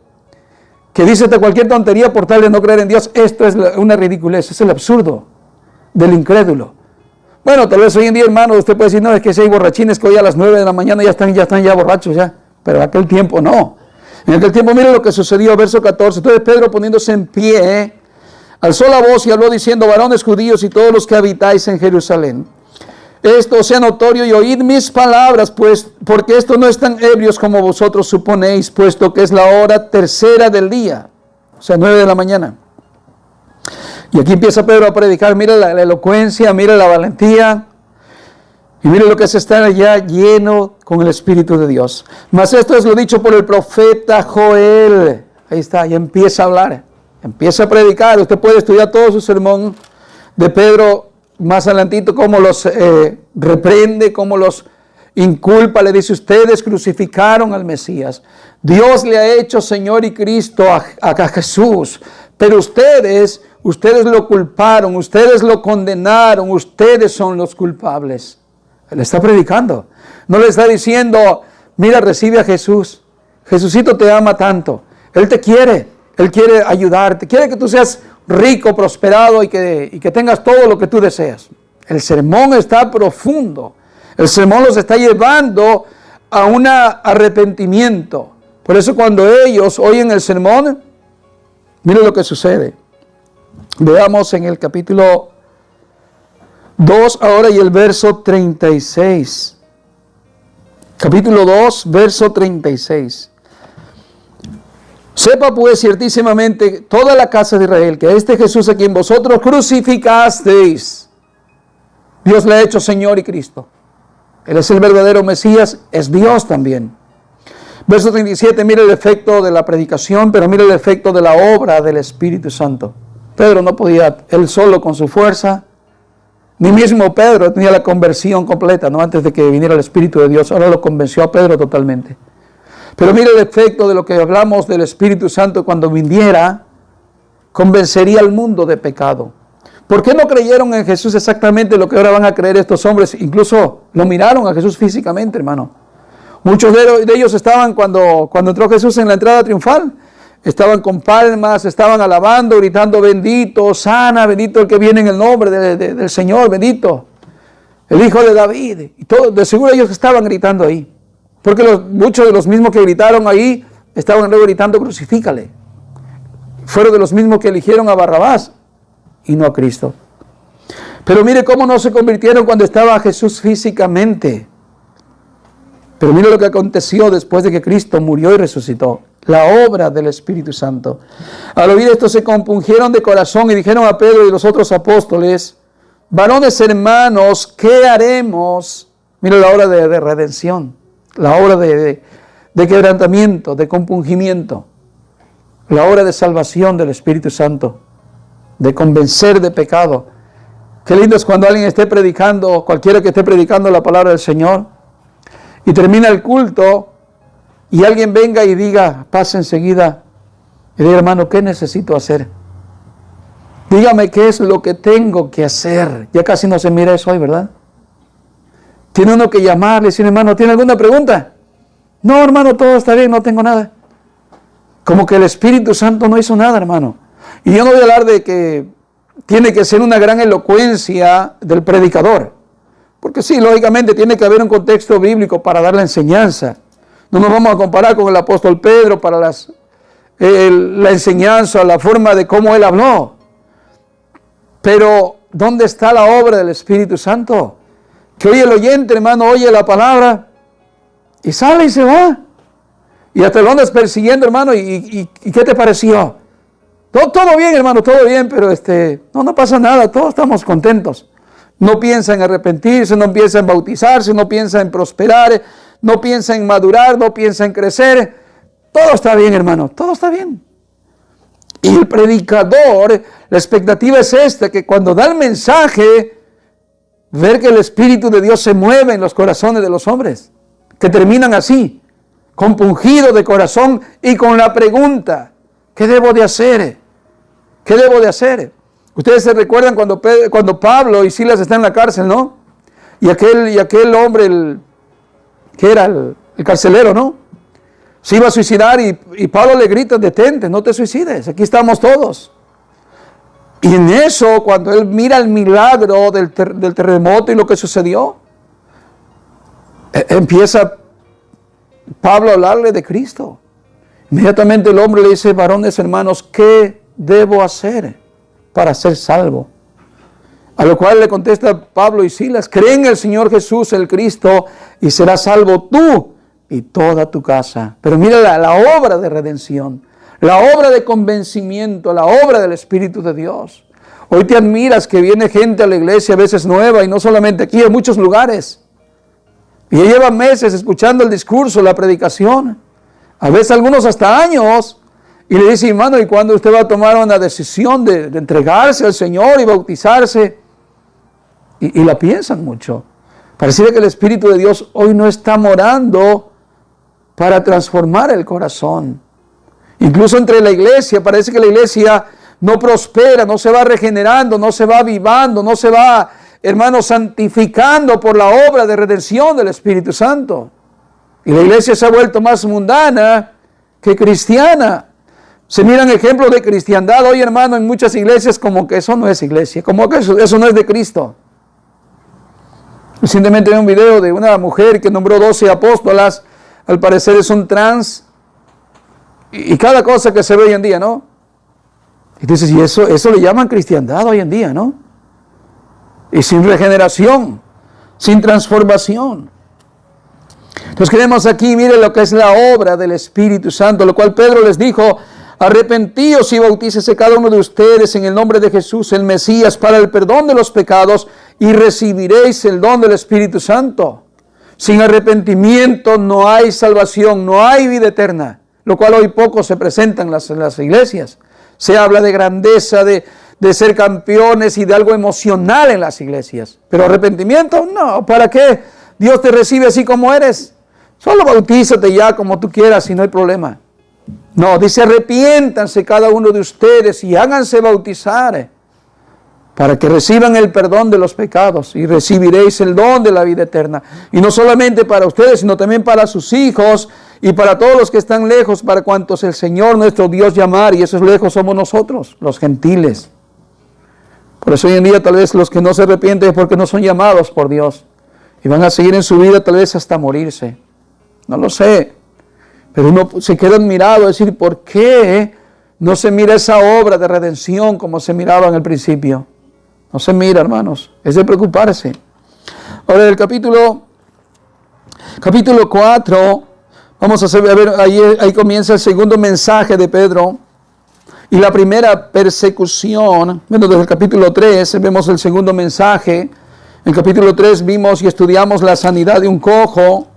dice cualquier tontería por tal de no creer en Dios? Esto es una ridiculez, es el absurdo del incrédulo. Bueno, tal vez hoy en día, hermano, usted puede decir, no, es que si hay borrachines que hoy a las 9 de la mañana ya están borrachos ya. Pero en aquel tiempo no. En aquel tiempo, mire lo que sucedió, verso 14. Entonces Pedro, poniéndose en pie, alzó la voz y habló diciendo, varones judíos y todos los que habitáis en Jerusalén, esto sea notorio y oíd mis palabras, pues, porque esto no es tan ebrios como vosotros suponéis, puesto que es la hora tercera del día, o sea, 9 de la mañana. Y aquí empieza Pedro a predicar, mira la elocuencia, mira la valentía, y mire lo que es estar allá lleno con el Espíritu de Dios. Mas esto es lo dicho por el profeta Joel. Ahí está, ya empieza a hablar, empieza a predicar. Usted puede estudiar todo su sermón de Pedro más adelantito, cómo los reprende, cómo los inculpa. Le dice, ustedes crucificaron al Mesías. Dios le ha hecho Señor y Cristo a Jesús, pero ustedes lo culparon, ustedes lo condenaron, ustedes son los culpables. Él está predicando. No le está diciendo, mira, recibe a Jesús. Jesucito te ama tanto. Él te quiere. Él quiere ayudarte. Quiere que tú seas rico, prosperado y que tengas todo lo que tú deseas. El sermón está profundo. El sermón los está llevando a un arrepentimiento. Por eso cuando ellos oyen el sermón, miren lo que sucede. Veamos en el capítulo 2 ahora y el verso 36. Capítulo 2, verso 36. Sepa pues ciertísimamente toda la casa de Israel que este Jesús a quien vosotros crucificasteis, Dios le ha hecho Señor y Cristo. Él es el verdadero Mesías, es Dios también. Verso 37, mire el efecto de la predicación, pero mire el efecto de la obra del Espíritu Santo. Pedro no podía, él solo con su fuerza, ni mismo Pedro tenía la conversión completa, ¿no? Antes de que viniera el Espíritu de Dios, ahora lo convenció a Pedro totalmente. Pero mire el efecto de lo que hablamos del Espíritu Santo cuando viniera, convencería al mundo de pecado. ¿Por qué no creyeron en Jesús exactamente lo que ahora van a creer estos hombres? Incluso lo miraron a Jesús físicamente, hermano. Muchos de ellos estaban cuando entró Jesús en la entrada triunfal. Estaban con palmas, estaban alabando, gritando, bendito, sana, bendito el que viene en el nombre del Señor, bendito, el Hijo de David. Y todo, de seguro ellos estaban gritando ahí. Porque muchos de los mismos que gritaron ahí, estaban luego gritando, crucifícale. Fueron de los mismos que eligieron a Barrabás y no a Cristo. Pero mire cómo no se convirtieron cuando estaba Jesús físicamente. Pero mire lo que aconteció después de que Cristo murió y resucitó. La obra del Espíritu Santo. Al oír esto se compungieron de corazón y dijeron a Pedro y los otros apóstoles, varones hermanos, ¿qué haremos? Mire la obra de redención, la obra de quebrantamiento, de compungimiento, la obra de salvación del Espíritu Santo, de convencer de pecado. Qué lindo es cuando alguien esté predicando, cualquiera que esté predicando la palabra del Señor, y termina el culto, y alguien venga y diga, pase enseguida, y diga, hermano, ¿qué necesito hacer? Dígame qué es lo que tengo que hacer. Ya casi no se mira eso hoy, ¿verdad? Tiene uno que llamarle y decir, hermano, ¿tiene alguna pregunta? No, hermano, todo está bien, no tengo nada. Como que el Espíritu Santo no hizo nada, hermano. Y yo no voy a hablar de que tiene que ser una gran elocuencia del predicador. Porque sí, lógicamente tiene que haber un contexto bíblico para dar la enseñanza. No nos vamos a comparar con el apóstol Pedro para la enseñanza, la forma de cómo él habló. Pero, ¿dónde está la obra del Espíritu Santo? Que hoy el oyente, hermano, oye la palabra y sale y se va. Y hasta lo andas persiguiendo, hermano, ¿y qué te pareció? Todo bien, hermano, todo bien, pero no pasa nada, todos estamos contentos. No piensa en arrepentirse, no piensa en bautizarse, no piensa en prosperar, no piensa en madurar, no piensa en crecer. Todo está bien, hermano, todo está bien. Y el predicador, la expectativa es esta, que cuando da el mensaje, ver que el Espíritu de Dios se mueve en los corazones de los hombres, que terminan así, compungidos de corazón y con la pregunta, ¿qué debo de hacer? ¿Qué debo de hacer? Ustedes se recuerdan cuando Pablo y Silas están en la cárcel, ¿no? Y aquel hombre, que era el carcelero, ¿no? Se iba a suicidar y Pablo le grita, detente, no te suicides, aquí estamos todos. Y en eso, cuando él mira el milagro del terremoto y lo que sucedió, empieza Pablo a hablarle de Cristo. Inmediatamente el hombre le dice, varones hermanos, ¿qué debo hacer para ser salvo? A lo cual le contesta Pablo y Silas, cree en el Señor Jesús, el Cristo, y serás salvo tú y toda tu casa. Pero mira la obra de redención, la obra de convencimiento, la obra del Espíritu de Dios. Hoy te admiras que viene gente a la iglesia, a veces nueva, y no solamente aquí, en muchos lugares. Y llevan meses escuchando el discurso, la predicación. A veces algunos hasta años. Y le dice, hermano, ¿y cuándo usted va a tomar una decisión de entregarse al Señor y bautizarse? Y la piensan mucho. Pareciera que el Espíritu de Dios hoy no está morando para transformar el corazón. Incluso entre la iglesia, parece que la iglesia no prospera, no se va regenerando, no se va avivando, no se va, hermano, santificando por la obra de redención del Espíritu Santo. Y la iglesia se ha vuelto más mundana que cristiana. Se miran ejemplos de cristiandad hoy, hermano, en muchas iglesias como que eso no es iglesia, como que eso no es de Cristo. Recientemente vi un video de una mujer que nombró 12 apóstolas, al parecer son trans, y cada cosa que se ve hoy en día, ¿no? Y dices, y eso le llaman cristiandad hoy en día, ¿no? Y sin regeneración, sin transformación. Entonces queremos aquí, mire lo que es la obra del Espíritu Santo, lo cual Pedro les dijo, arrepentíos y bautícese cada uno de ustedes en el nombre de Jesús, el Mesías, para el perdón de los pecados, y recibiréis el don del Espíritu Santo. Sin arrepentimiento no hay salvación, no hay vida eterna, lo cual hoy poco se presenta en las iglesias. Se habla de grandeza, de ser campeones y de algo emocional en las iglesias. Pero arrepentimiento, no, ¿para qué? Dios te recibe así como eres. Solo bautízate ya como tú quieras y no hay problema. No, dice arrepiéntanse cada uno de ustedes y háganse bautizar para que reciban el perdón de los pecados y recibiréis el don de la vida eterna. Y no solamente para ustedes, sino también para sus hijos y para todos los que están lejos, para cuantos el Señor nuestro Dios llamar, y esos lejos somos nosotros, los gentiles. Por eso hoy en día tal vez los que no se arrepienten es porque no son llamados por Dios y van a seguir en su vida tal vez hasta morirse. No lo sé, pero uno se queda admirado a decir, ¿por qué no se mira esa obra de redención como se miraba en el principio? No se mira, hermanos, es de preocuparse. Ahora el capítulo 4, vamos a ver, ahí comienza el segundo mensaje de Pedro. Y la primera persecución, bueno, desde el capítulo 3 vemos el segundo mensaje. En el capítulo 3 vimos y estudiamos la sanidad de un cojo,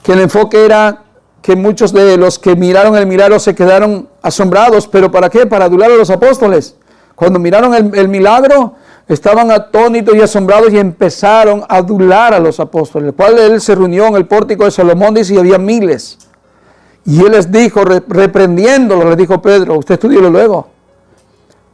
que el enfoque era que muchos de los que miraron el milagro se quedaron asombrados. ¿Pero para qué? Para adular a los apóstoles. Cuando miraron el milagro, estaban atónitos y asombrados y empezaron a adular a los apóstoles. El cual él se reunió en el pórtico de Salomón, dice, y había miles. Y él les dijo, reprendiéndolo, les dijo Pedro, usted estudielo luego.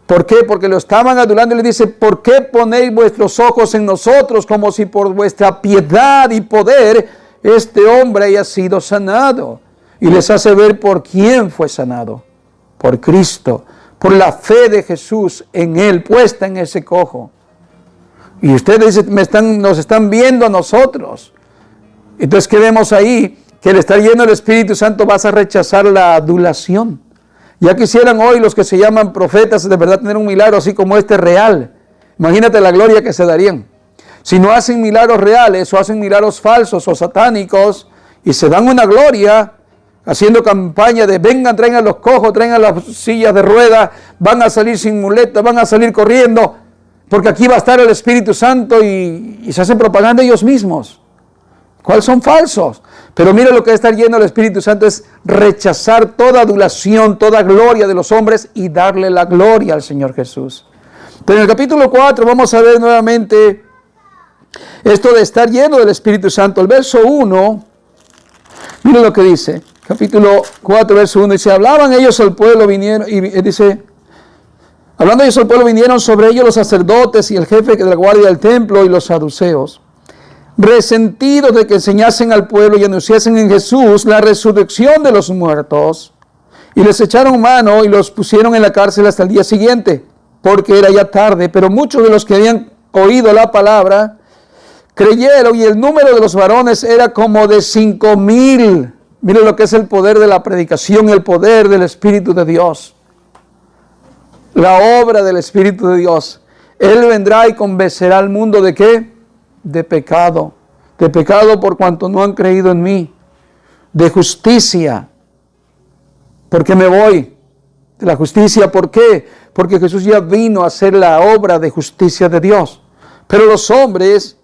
¿Por qué? Porque lo estaban adulando y le dice, ¿por qué ponéis vuestros ojos en nosotros como si por vuestra piedad y poder este hombre haya sido sanado? Y les hace ver por quién fue sanado. Por Cristo, por la fe de Jesús en él, puesta en ese cojo. Y ustedes nos están viendo a nosotros. Entonces, ¿qué vemos ahí? Que al estar lleno del Espíritu Santo vas a rechazar la adulación. Ya quisieran hoy los que se llaman profetas de verdad tener un milagro así como este real. Imagínate la gloria que se darían. Si no hacen milagros reales o hacen milagros falsos o satánicos y se dan una gloria haciendo campaña de vengan, traigan los cojos, traigan las sillas de ruedas, van a salir sin muletas, van a salir corriendo, porque aquí va a estar el Espíritu Santo y se hacen propaganda ellos mismos. ¿Cuáles son falsos? Pero mira lo que es estar lleno del Espíritu Santo, es rechazar toda adulación, toda gloria de los hombres y darle la gloria al Señor Jesús. Pero en el capítulo 4 vamos a ver nuevamente esto de estar lleno del Espíritu Santo. El verso 1, mira lo que dice. Capítulo 4, verso 1, dice, hablaban ellos al pueblo, vinieron, y dice, hablando ellos al pueblo, vinieron sobre ellos los sacerdotes y el jefe de la guardia del templo y los saduceos, resentidos de que enseñasen al pueblo y anunciasen en Jesús la resurrección de los muertos, y les echaron mano y los pusieron en la cárcel hasta el día siguiente, porque era ya tarde, pero muchos de los que habían oído la palabra creyeron, y el número de los varones era como de 5,000. Miren lo que es el poder de la predicación, el poder del Espíritu de Dios. La obra del Espíritu de Dios. Él vendrá y convencerá al mundo ¿de qué? De pecado. De pecado por cuanto no han creído en mí. De justicia. Porque me voy. De la justicia, ¿por qué? Porque Jesús ya vino a hacer la obra de justicia de Dios. Pero los hombres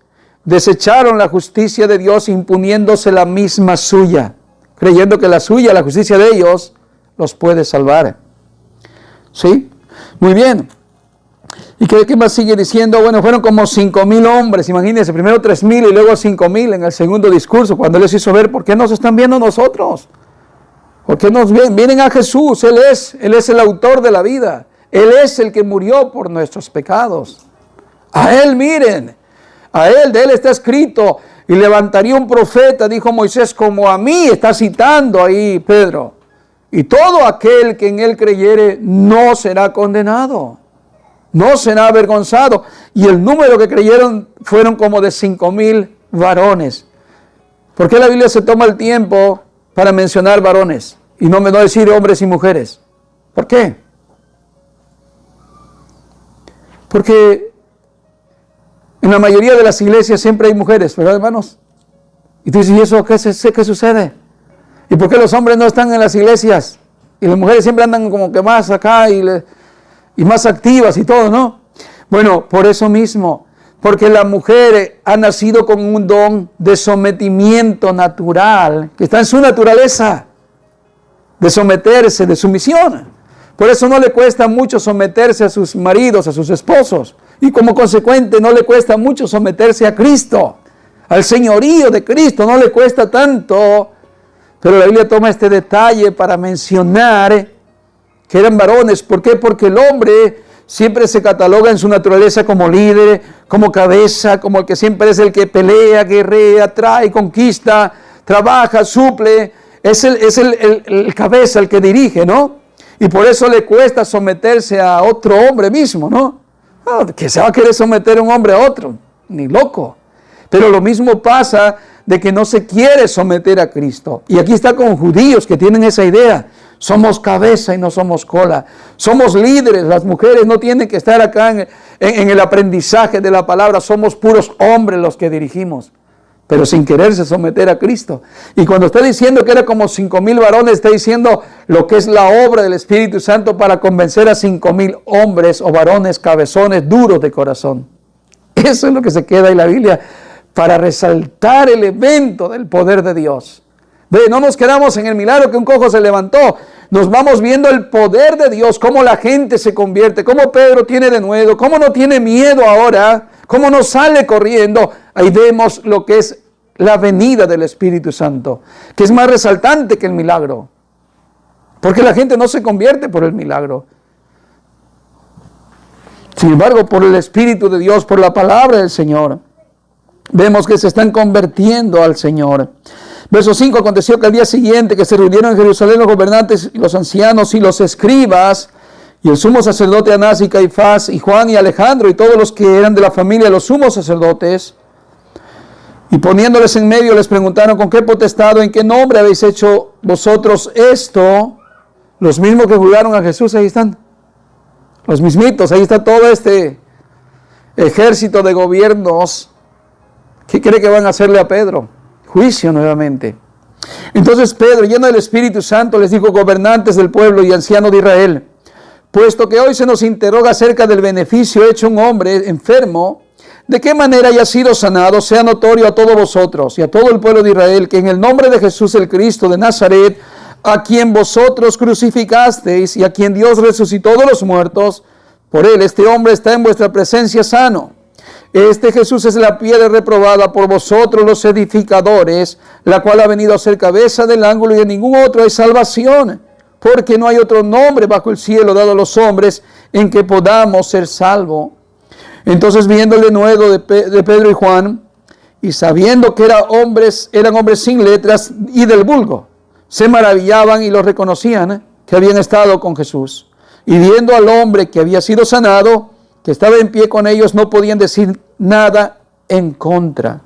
desecharon la justicia de Dios imponiéndose la misma suya, creyendo que la suya, la justicia de ellos, los puede salvar. ¿Sí? Muy bien. ¿Y qué más sigue diciendo? Bueno, fueron como 5,000 hombres, imagínense, primero 3,000 y luego 5,000 en el segundo discurso, cuando Él les hizo ver, ¿por qué nos están viendo nosotros? ¿Por qué nos ven? Vienen a Jesús, Él es el autor de la vida, Él es el que murió por nuestros pecados. A Él miren, a Él, de Él está escrito, y levantaría un profeta, dijo Moisés, como a mí, está citando ahí Pedro. Y todo aquel que en Él creyere no será condenado, no será avergonzado. Y el número que creyeron fueron como de 5,000 varones. ¿Por qué la Biblia se toma el tiempo para mencionar varones y no decir hombres y mujeres? ¿Por qué? Porque en la mayoría de las iglesias siempre hay mujeres, ¿verdad, hermanos? Y tú dices, ¿y eso qué sucede? ¿Y por qué los hombres no están en las iglesias? Y las mujeres siempre andan como que más acá y más activas y todo, ¿no? Bueno, por eso mismo, porque la mujer ha nacido con un don de sometimiento natural, que está en su naturaleza, de someterse, de sumisión. Por eso no le cuesta mucho someterse a sus maridos, a sus esposos. Y como consecuente no le cuesta mucho someterse a Cristo, al señorío de Cristo, no le cuesta tanto. Pero la Biblia toma este detalle para mencionar que eran varones. ¿Por qué? Porque el hombre siempre se cataloga en su naturaleza como líder, como cabeza, como el que siempre es el que pelea, guerrea, trae, conquista, trabaja, suple. Es el cabeza, el que dirige, ¿no? Y por eso le cuesta someterse a otro hombre mismo, ¿no? Que se va a querer someter un hombre a otro, ni loco. Pero lo mismo pasa de que no se quiere someter a Cristo. Y aquí está con judíos que tienen esa idea. Somos cabeza y no somos cola. Somos líderes. Las mujeres no tienen que estar acá en el aprendizaje de la palabra. Somos puros hombres los que dirigimos, pero sin quererse someter a Cristo. Y cuando está diciendo que era como 5,000 varones, está diciendo lo que es la obra del Espíritu Santo para convencer a 5,000 hombres o varones cabezones duros de corazón. Eso es lo que se queda en la Biblia para resaltar el evento del poder de Dios. Ve, no nos quedamos en el milagro que un cojo se levantó. Nos vamos viendo el poder de Dios, cómo la gente se convierte, cómo Pedro tiene de nuevo, cómo no tiene miedo ahora, cómo no sale corriendo. Ahí vemos lo que es la venida del Espíritu Santo, que es más resaltante que el milagro. Porque la gente no se convierte por el milagro. Sin embargo, por el Espíritu de Dios, por la palabra del Señor, vemos que se están convirtiendo al Señor. Verso 5, aconteció que al día siguiente que se reunieron en Jerusalén los gobernantes, los ancianos y los escribas, Y el sumo sacerdote Anás y Caifás y Juan y Alejandro y todos los que eran de la familia de los sumos sacerdotes, y poniéndoles en medio les preguntaron: ¿con qué potestad o en qué nombre habéis hecho vosotros esto? Los mismos que juzgaron a Jesús, ahí están. Los mismitos, ahí está todo este ejército de gobiernos que cree que van a hacerle a Pedro. Juicio nuevamente. Entonces Pedro, lleno del Espíritu Santo, les dijo: gobernantes del pueblo y ancianos de Israel, puesto que hoy se nos interroga acerca del beneficio hecho a un hombre enfermo, de qué manera haya sido sanado, sea notorio a todos vosotros y a todo el pueblo de Israel, que en el nombre de Jesús el Cristo de Nazaret, a quien vosotros crucificasteis y a quien Dios resucitó de los muertos, por él este hombre está en vuestra presencia sano. Este Jesús es la piedra reprobada por vosotros los edificadores, la cual ha venido a ser cabeza del ángulo, y en ningún otro hay salvación, porque no hay otro nombre bajo el cielo dado a los hombres en que podamos ser salvos. Entonces, viendo el denuedo de Pedro y Juan, y sabiendo que eran hombres sin letras y del vulgo, se maravillaban y los reconocían que habían estado con Jesús. Y viendo al hombre que había sido sanado, que estaba en pie con ellos, no podían decir nada en contra.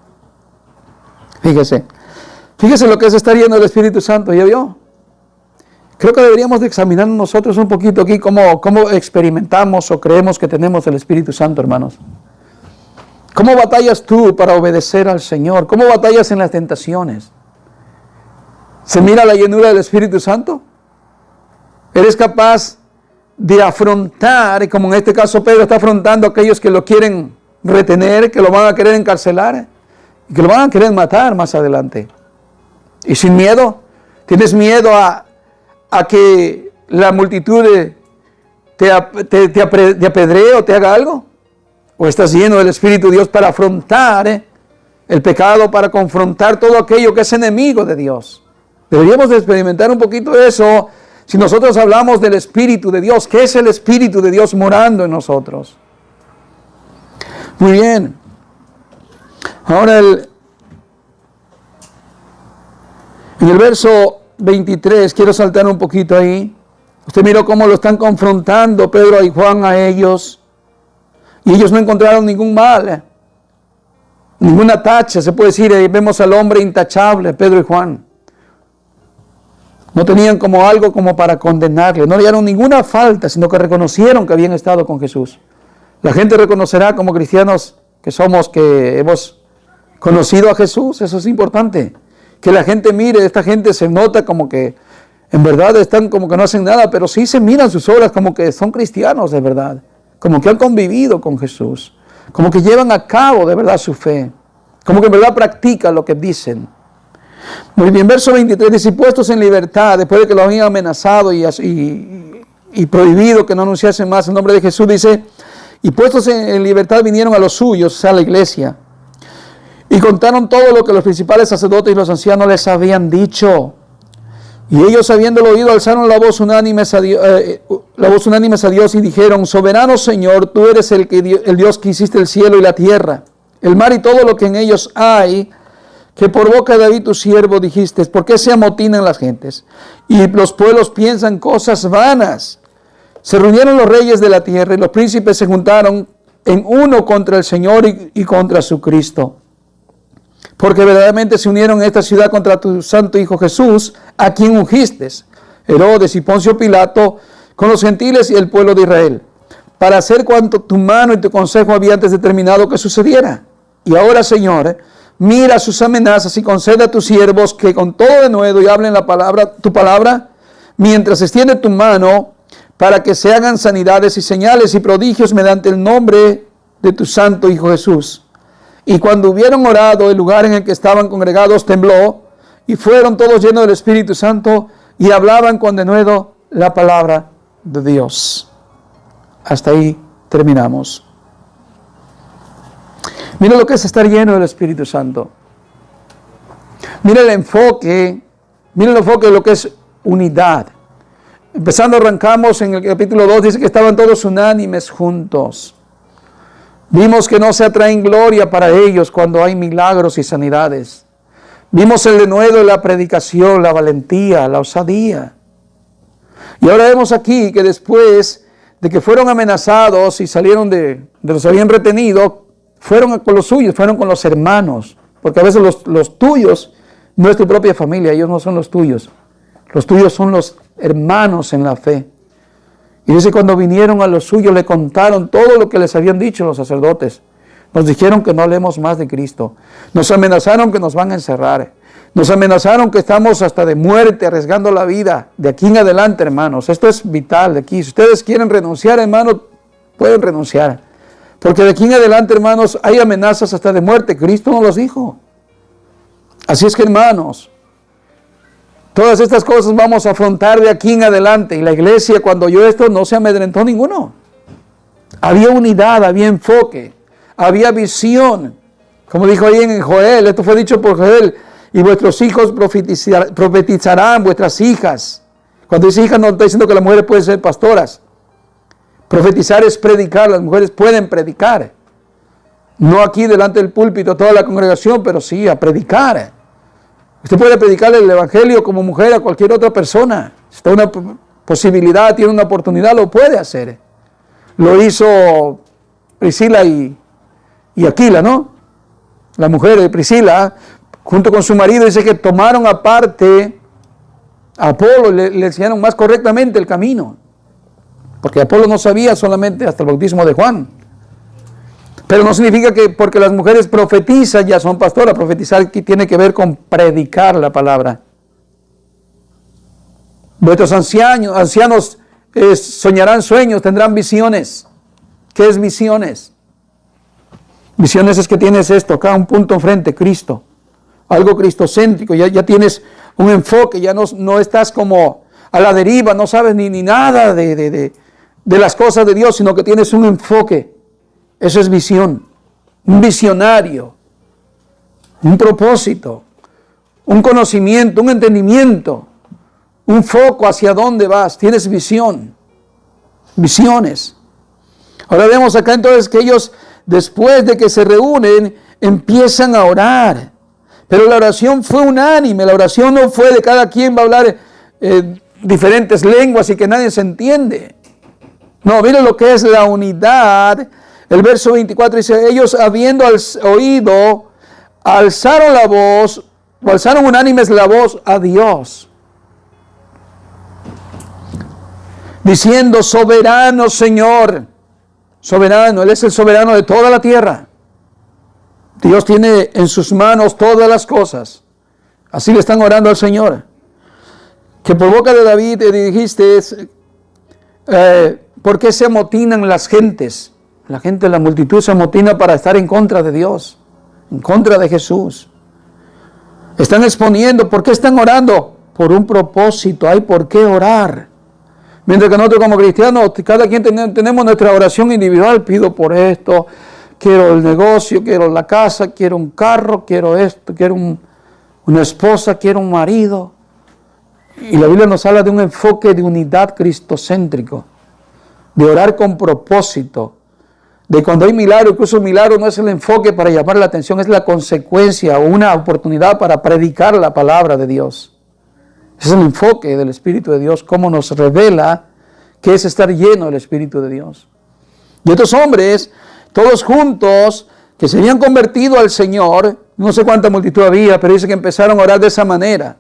Fíjese lo que es estar lleno del Espíritu Santo, ¿ya vio? Creo que deberíamos de examinar nosotros un poquito aquí cómo experimentamos o creemos que tenemos el Espíritu Santo, hermanos. ¿Cómo batallas tú para obedecer al Señor? ¿Cómo batallas en las tentaciones? ¿Se mira la llenura del Espíritu Santo? ¿Eres capaz de afrontar, como en este caso Pedro está afrontando a aquellos que lo quieren retener, que lo van a querer encarcelar y que lo van a querer matar más adelante? Y sin miedo. ¿Tienes miedo a que la multitud te apedree o te haga algo? ¿O estás lleno del Espíritu de Dios para afrontar el pecado, para confrontar todo aquello que es enemigo de Dios? Deberíamos de experimentar un poquito eso. Si nosotros hablamos del Espíritu de Dios, ¿qué es el Espíritu de Dios morando en nosotros? Muy bien. Ahora en el verso 23, quiero saltar un poquito ahí. Usted miró cómo lo están confrontando Pedro y Juan a ellos. Y ellos no encontraron ningún mal, ninguna tacha, se puede decir. Ahí vemos al hombre intachable, Pedro y Juan. No tenían como algo como para condenarle, no hallaron ninguna falta, sino que reconocieron que habían estado con Jesús. La gente reconocerá como cristianos que somos, que hemos conocido a Jesús. Eso es importante. Que la gente mire, esta gente se nota como que en verdad están como que no hacen nada, pero sí se miran sus obras como que son cristianos de verdad, como que han convivido con Jesús, como que llevan a cabo de verdad su fe, como que en verdad practican lo que dicen. Muy bien, verso 23 dice: y puestos en libertad, después de que los habían amenazado y prohibido que no anunciasen más el nombre de Jesús, dice: y puestos en libertad vinieron a los suyos, o sea, a la iglesia, y contaron todo lo que los principales sacerdotes y los ancianos les habían dicho. Y ellos, habiéndolo oído, alzaron la voz unánimes a Dios y dijeron: soberano Señor, tú eres el Dios que hiciste el cielo y la tierra, el mar y todo lo que en ellos hay, que por boca de David tu siervo dijiste: ¿por qué se amotinan las gentes? Y los pueblos piensan cosas vanas. Se reunieron los reyes de la tierra y los príncipes se juntaron en uno contra el Señor y contra su Cristo. Porque verdaderamente se unieron en esta ciudad contra tu santo Hijo Jesús, a quien ungiste, Herodes y Poncio Pilato, con los gentiles y el pueblo de Israel, para hacer cuanto tu mano y tu consejo había antes determinado que sucediera. Y ahora, Señor, mira sus amenazas y concede a tus siervos que con todo denuedo y hablen tu palabra, mientras extiende tu mano, para que se hagan sanidades y señales y prodigios mediante el nombre de tu santo Hijo Jesús. Y cuando hubieron orado, el lugar en el que estaban congregados tembló, y fueron todos llenos del Espíritu Santo, y hablaban con denuedo la palabra de Dios. Hasta ahí terminamos. Mira lo que es estar lleno del Espíritu Santo. Mira el enfoque de lo que es unidad. Empezando, arrancamos en el capítulo 2, dice que estaban todos unánimes juntos. Vimos que no se atraen gloria para ellos cuando hay milagros y sanidades. Vimos el denuedo de la predicación, la valentía, la osadía. Y ahora vemos aquí que después de que fueron amenazados y salieron de los que habían retenido, fueron con los suyos, fueron con los hermanos, porque a veces los tuyos no es tu propia familia, ellos no son los tuyos son los hermanos en la fe. Y dice, cuando vinieron a los suyos le contaron todo lo que les habían dicho los sacerdotes. Nos dijeron que no hablemos más de Cristo, nos amenazaron que nos van a encerrar, nos amenazaron que estamos hasta de muerte, arriesgando la vida. De aquí en adelante, hermanos, esto es vital de aquí. Si ustedes quieren renunciar, hermanos, pueden renunciar. Porque de aquí en adelante, hermanos, hay amenazas hasta de muerte. Cristo nos los dijo. Así es que, hermanos, todas estas cosas vamos a afrontar de aquí en adelante. Y la iglesia, cuando oyó esto, no se amedrentó ninguno. Había unidad, había enfoque, había visión. Como dijo ahí en Joel, esto fue dicho por Joel. Y vuestros hijos profetizarán, vuestras hijas. Cuando dice hijas no está diciendo que las mujeres pueden ser pastoras. Profetizar es predicar, las mujeres pueden predicar. No aquí delante del púlpito toda la congregación, pero sí a predicar. Usted puede predicarle el evangelio como mujer a cualquier otra persona. Si está una posibilidad, tiene una oportunidad, lo puede hacer. Lo hizo Priscila y Aquila, ¿no? La mujer de Priscila, junto con su marido, dice que tomaron aparte a Apolo, le enseñaron más correctamente el camino. Porque Apolo no sabía solamente hasta el bautismo de Juan. Pero no significa que porque las mujeres profetizan ya son pastoras. Profetizar tiene que ver con predicar la palabra. Vuestros ancianos soñarán sueños, tendrán visiones. ¿Qué es visiones? Visiones es que tienes esto, acá un punto enfrente, Cristo. Algo cristocéntrico, ya tienes un enfoque, ya no estás como a la deriva, no sabes ni nada de las cosas de Dios, sino que tienes un enfoque. Eso es visión, un visionario, un propósito, un conocimiento, un entendimiento, un foco hacia dónde vas. Tienes visión, visiones. Ahora vemos acá entonces que ellos, después de que se reúnen, empiezan a orar. Pero la oración fue unánime, la oración no fue de cada quien va a hablar diferentes lenguas y que nadie se entiende. No, miren lo que es la unidad. El verso 24 dice, ellos habiendo oído, alzaron la voz, o alzaron unánimes la voz a Dios, diciendo, soberano Señor, soberano, Él es el soberano de toda la tierra. Dios tiene en sus manos todas las cosas. Así le están orando al Señor. Que por boca de David te dijiste, ¿por qué se amotinan las gentes? La gente, la multitud se amotina para estar en contra de Dios, en contra de Jesús. Están exponiendo, ¿por qué están orando? Por un propósito, hay por qué orar. Mientras que nosotros como cristianos, cada quien tenemos nuestra oración individual, pido por esto, quiero el negocio, quiero la casa, quiero un carro, quiero esto, quiero una esposa, quiero un marido. Y la Biblia nos habla de un enfoque de unidad cristocéntrico, de orar con propósito, de cuando hay milagro, incluso el milagro no es el enfoque para llamar la atención, es la consecuencia o una oportunidad para predicar la palabra de Dios. Ese es el enfoque del Espíritu de Dios, cómo nos revela qué es estar lleno del Espíritu de Dios. Y estos hombres, todos juntos, que se habían convertido al Señor, no sé cuánta multitud había, pero dice que empezaron a orar de esa manera.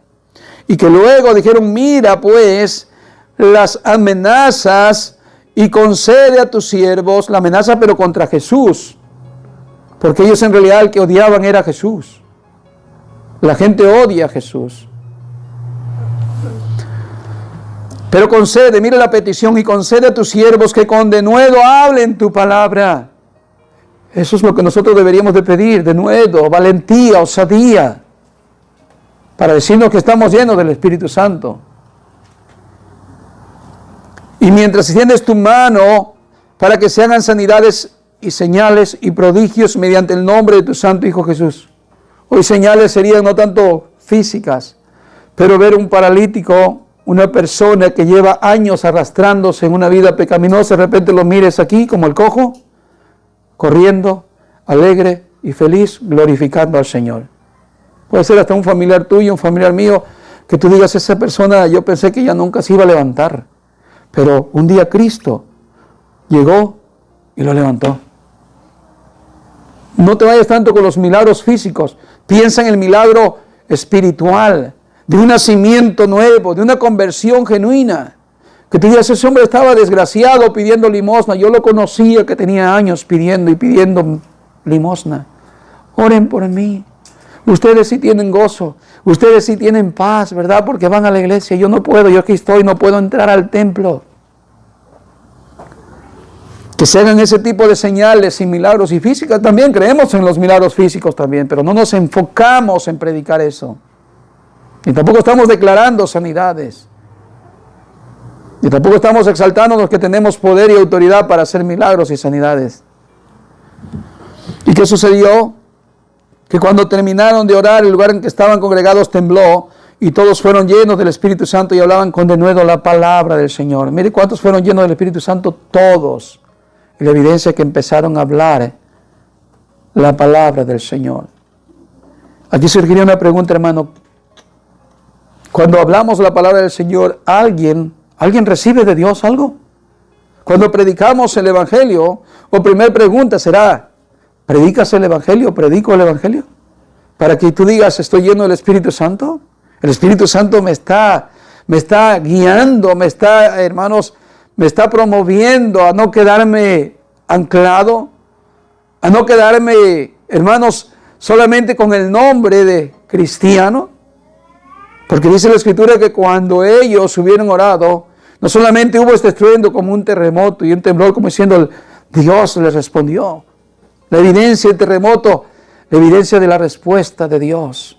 Y que luego dijeron, mira pues las amenazas y concede a tus siervos, la amenaza pero contra Jesús, porque ellos en realidad el que odiaban era Jesús. La gente odia a Jesús. Pero concede, mira la petición, y concede a tus siervos que con denuedo hablen tu palabra. Eso es lo que nosotros deberíamos de pedir, denuedo, valentía, osadía, para decirnos que estamos llenos del Espíritu Santo. Y mientras extiendes tu mano para que se hagan sanidades y señales y prodigios mediante el nombre de tu Santo Hijo Jesús. Hoy señales serían no tanto físicas, pero ver un paralítico, una persona que lleva años arrastrándose en una vida pecaminosa, de repente lo mires aquí como el cojo, corriendo, alegre y feliz, glorificando al Señor. Puede ser hasta un familiar tuyo, un familiar mío, que tú digas, esa persona yo pensé que ya nunca se iba a levantar. Pero un día Cristo llegó y lo levantó. No te vayas tanto con los milagros físicos. Piensa en el milagro espiritual, de un nacimiento nuevo, de una conversión genuina. Que tú digas, ese hombre estaba desgraciado pidiendo limosna. Yo lo conocía, que tenía años pidiendo y pidiendo limosna. Oren por mí. Ustedes sí tienen gozo. Ustedes sí tienen paz, ¿verdad? Porque van a la iglesia. Yo no puedo, yo aquí estoy, no puedo entrar al templo. Que se hagan ese tipo de señales y milagros y físicas. También creemos en los milagros físicos también, pero no nos enfocamos en predicar eso. Y tampoco estamos declarando sanidades. Y tampoco estamos exaltándonos que tenemos poder y autoridad para hacer milagros y sanidades. ¿Y qué sucedió? Que cuando terminaron de orar, el lugar en que estaban congregados tembló y todos fueron llenos del Espíritu Santo y hablaban con denuedo la palabra del Señor. Mire cuántos fueron llenos del Espíritu Santo, todos. Y la evidencia es que empezaron a hablar la palabra del Señor. Aquí surgiría una pregunta, hermano. Cuando hablamos la palabra del Señor, ¿alguien recibe de Dios algo? Cuando predicamos el Evangelio, o primera pregunta será, ¿predicas el Evangelio? ¿Predico el Evangelio? Para que tú digas, estoy lleno del Espíritu Santo. El Espíritu Santo me está guiando, hermanos, me está promoviendo a no quedarme anclado, a no quedarme, hermanos, solamente con el nombre de cristiano. Porque dice la Escritura que cuando ellos hubieron orado, no solamente hubo este estruendo como un terremoto y un temblor como diciendo, Dios les respondió. La evidencia del terremoto, la evidencia de la respuesta de Dios.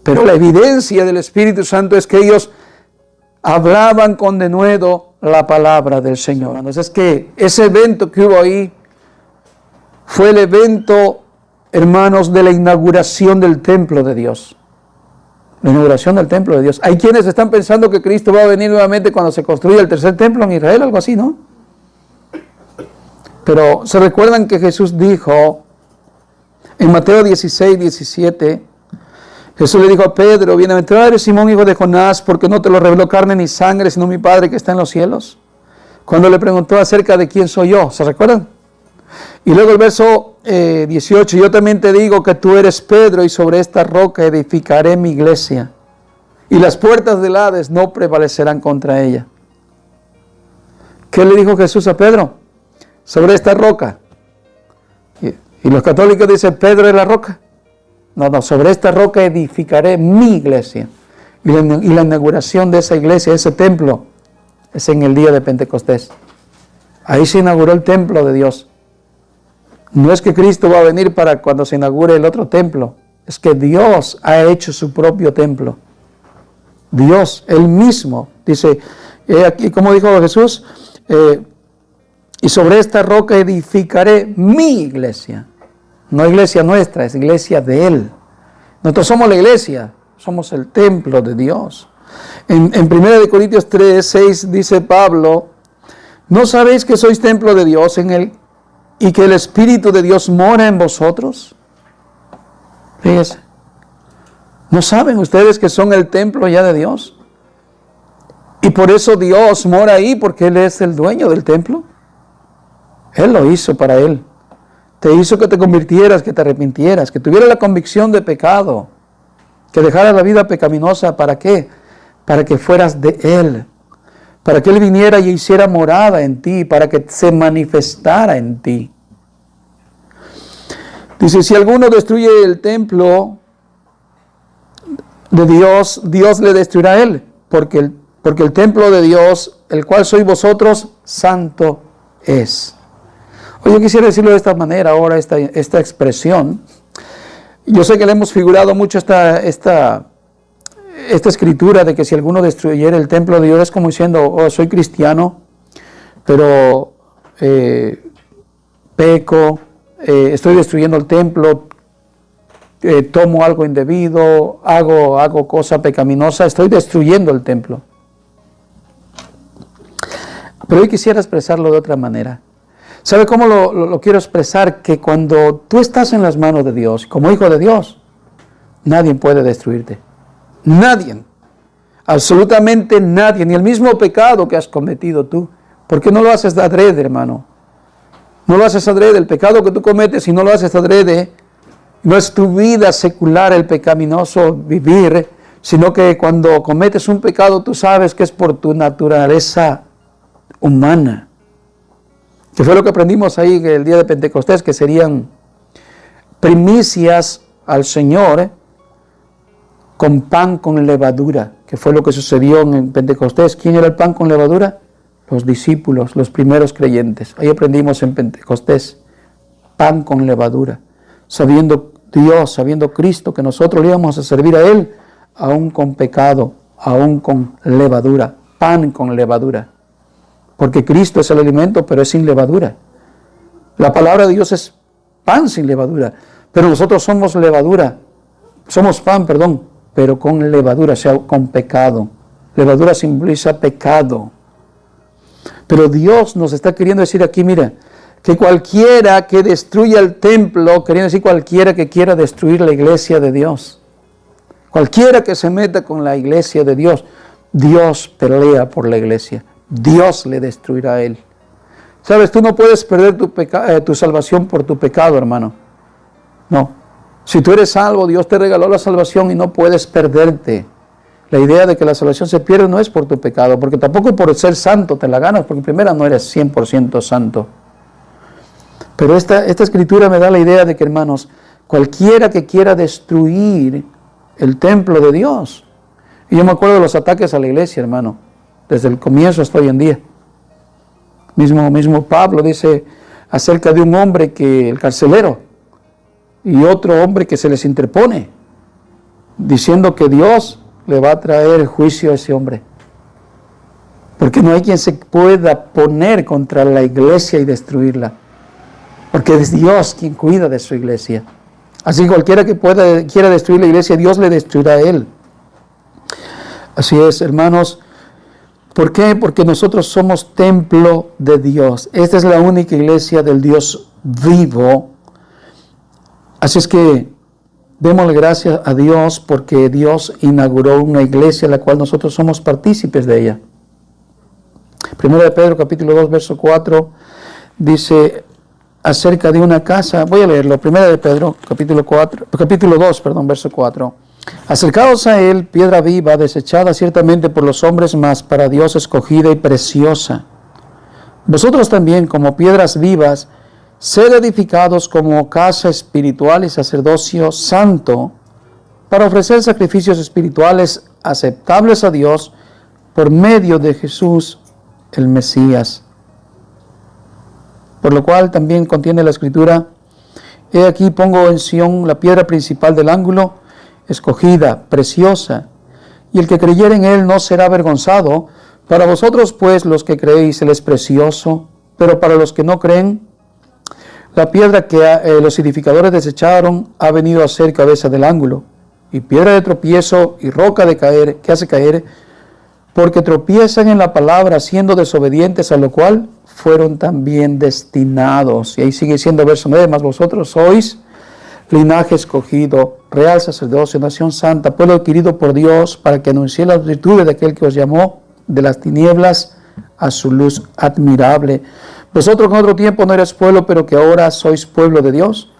Pero la evidencia del Espíritu Santo es que ellos hablaban con denuedo la palabra del Señor. Entonces es que ese evento que hubo ahí fue el evento, hermanos, de la inauguración del templo de Dios. La inauguración del templo de Dios. Hay quienes están pensando que Cristo va a venir nuevamente cuando se construya el tercer templo en Israel, algo así, ¿no? Pero se recuerdan que Jesús dijo en Mateo 16, 17, Jesús le dijo a Pedro, bienaventurado eres Simón, hijo de Jonás, porque no te lo reveló carne ni sangre, sino mi Padre que está en los cielos. Cuando le preguntó acerca de quién soy yo, ¿se recuerdan? Y luego el verso 18, yo también te digo que tú eres Pedro y sobre esta roca edificaré mi iglesia y las puertas del Hades no prevalecerán contra ella. ¿Qué le dijo Jesús a Pedro? Sobre esta roca. Y los católicos dicen, Pedro es la roca. No, sobre esta roca edificaré mi iglesia. Y la inauguración de esa iglesia, ese templo, es en el día de Pentecostés. Ahí se inauguró el templo de Dios. No es que Cristo va a venir para cuando se inaugure el otro templo. Es que Dios ha hecho su propio templo. Dios, Él mismo, dice, aquí como dijo Jesús, y sobre esta roca edificaré mi iglesia. No iglesia nuestra, es iglesia de Él. Nosotros somos la iglesia, somos el templo de Dios. En 1 Corintios 3, 6 dice Pablo, ¿no sabéis que sois templo de Dios y que el Espíritu de Dios mora en vosotros? Fíjense. ¿No saben ustedes que son el templo ya de Dios? Y por eso Dios mora ahí, porque Él es el dueño del templo. Él lo hizo para Él. Te hizo que te convirtieras, que te arrepintieras, que tuvieras la convicción de pecado, que dejaras la vida pecaminosa. ¿Para qué? Para que fueras de Él. Para que Él viniera y hiciera morada en ti, para que se manifestara en ti. Dice, si alguno destruye el templo de Dios, Dios le destruirá a él, porque el templo de Dios, el cual sois vosotros, santo es. Oye, yo quisiera decirlo de esta manera ahora, esta expresión. Yo sé que le hemos figurado mucho esta escritura de que si alguno destruyera el templo de Dios, es como diciendo, oh, soy cristiano, pero peco, estoy destruyendo el templo, tomo algo indebido, hago cosa pecaminosa, estoy destruyendo el templo. Pero hoy quisiera expresarlo de otra manera. ¿Sabe cómo lo quiero expresar? Que cuando tú estás en las manos de Dios, como hijo de Dios, nadie puede destruirte. Nadie. Absolutamente nadie. Ni el mismo pecado que has cometido tú ¿Por qué no lo haces adrede, hermano? No lo haces adrede. El pecado que tú cometes, si no lo haces adrede, no es tu vida secular el pecaminoso vivir, sino que cuando cometes un pecado tú sabes que es por tu naturaleza humana. Que fue lo que aprendimos ahí el día de Pentecostés, que serían primicias al Señor con pan con levadura, que fue lo que sucedió en Pentecostés. ¿Quién era el pan con levadura? Los discípulos, los primeros creyentes. Ahí aprendimos en Pentecostés, pan con levadura, sabiendo Dios, sabiendo Cristo, que nosotros le íbamos a servir a Él, aún con pecado, aún con levadura, pan con levadura. Porque Cristo es el alimento, pero es sin levadura. La palabra de Dios es pan sin levadura, pero nosotros somos levadura, somos pan, pero con levadura, o sea, con pecado. Levadura simboliza pecado. Pero Dios nos está queriendo decir aquí, mira, que cualquiera que destruya el templo, queriendo decir cualquiera que quiera destruir la iglesia de Dios, cualquiera que se meta con la iglesia de Dios, Dios pelea por la iglesia, Dios le destruirá a él. Sabes, tú no puedes perder tu salvación por tu pecado, hermano. No. Si tú eres salvo, Dios te regaló la salvación y no puedes perderte. La idea de que la salvación se pierde no es por tu pecado, porque tampoco por ser santo te la ganas, porque primero no eres 100% santo. Pero esta escritura me da la idea de que, hermanos, cualquiera que quiera destruir el templo de Dios, y yo me acuerdo de los ataques a la iglesia, hermano, desde el comienzo hasta hoy en día. Mismo Pablo dice acerca de un hombre que, el carcelero, y otro hombre que se les interpone, diciendo que Dios le va a traer juicio a ese hombre. Porque no hay quien se pueda poner contra la iglesia y destruirla. Porque es Dios quien cuida de su iglesia. Así cualquiera que quiera destruir la iglesia, Dios le destruirá a él. Así es, hermanos. ¿Por qué? Porque nosotros somos templo de Dios. Esta es la única iglesia del Dios vivo. Así es que démosle gracias a Dios porque Dios inauguró una iglesia en la cual nosotros somos partícipes de ella. Primero de Pedro, capítulo 2, verso 4, dice acerca de una casa, voy a leerlo, Primero de Pedro, capítulo 2, verso 4. Acercaos a él, piedra viva, desechada ciertamente por los hombres, mas para Dios escogida y preciosa. Vosotros también, como piedras vivas, sed edificados como casa espiritual y sacerdocio santo, para ofrecer sacrificios espirituales aceptables a Dios por medio de Jesús el Mesías. Por lo cual también contiene la escritura: he aquí pongo en Sión la piedra principal del ángulo, escogida, preciosa, y el que creyere en él no será avergonzado. Para vosotros pues los que creéis él es precioso, pero para los que no creen, la piedra que los edificadores desecharon ha venido a ser cabeza del ángulo, y piedra de tropiezo y roca de caer, que hace caer, porque tropiezan en la palabra, siendo desobedientes, a lo cual fueron también destinados. Y ahí sigue diciendo verso 9, mas vosotros sois linaje escogido, real sacerdocio, nación santa, pueblo adquirido por Dios, para que anunciéis las virtudes de aquel que os llamó de las tinieblas a su luz admirable. Vosotros que en otro tiempo no erais pueblo, pero que ahora sois pueblo de Dios,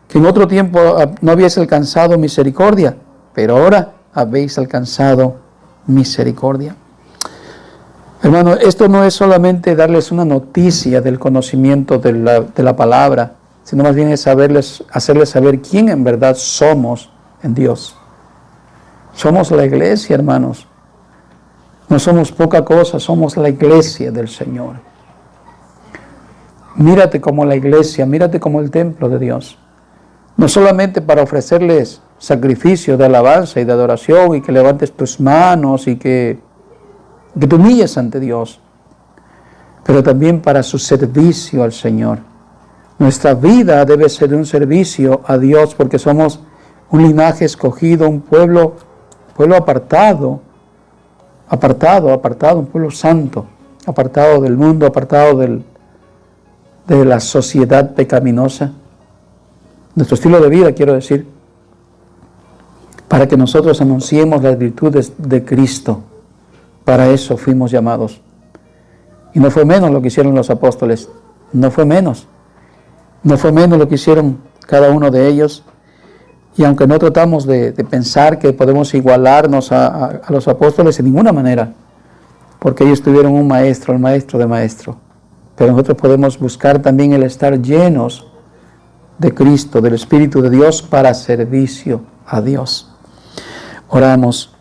que en otro tiempo no habíais alcanzado misericordia, pero ahora habéis alcanzado misericordia. Hermano, esto no es solamente darles una noticia del conocimiento de la palabra, sino más bien es hacerles saber quién en verdad somos en Dios. Somos la iglesia, hermanos. No somos poca cosa, somos la iglesia del Señor. Mírate como la iglesia, mírate como el templo de Dios. No solamente para ofrecerles sacrificio de alabanza y de adoración y que levantes tus manos y que te humilles ante Dios, pero también para su servicio al Señor. Nuestra vida debe ser un servicio a Dios porque somos un linaje escogido, un pueblo apartado, un pueblo santo, apartado del mundo, apartado de la sociedad pecaminosa. Nuestro estilo de vida, quiero decir, para que nosotros anunciemos las virtudes de Cristo. Para eso fuimos llamados. Y no fue menos lo que hicieron los apóstoles. No fue menos. No fue menos lo que hicieron cada uno de ellos. Y aunque no tratamos de pensar que podemos igualarnos a los apóstoles en ninguna manera, porque ellos tuvieron un maestro, el maestro de maestro. Pero nosotros podemos buscar también el estar llenos de Cristo, del Espíritu de Dios, para servicio a Dios. Oramos.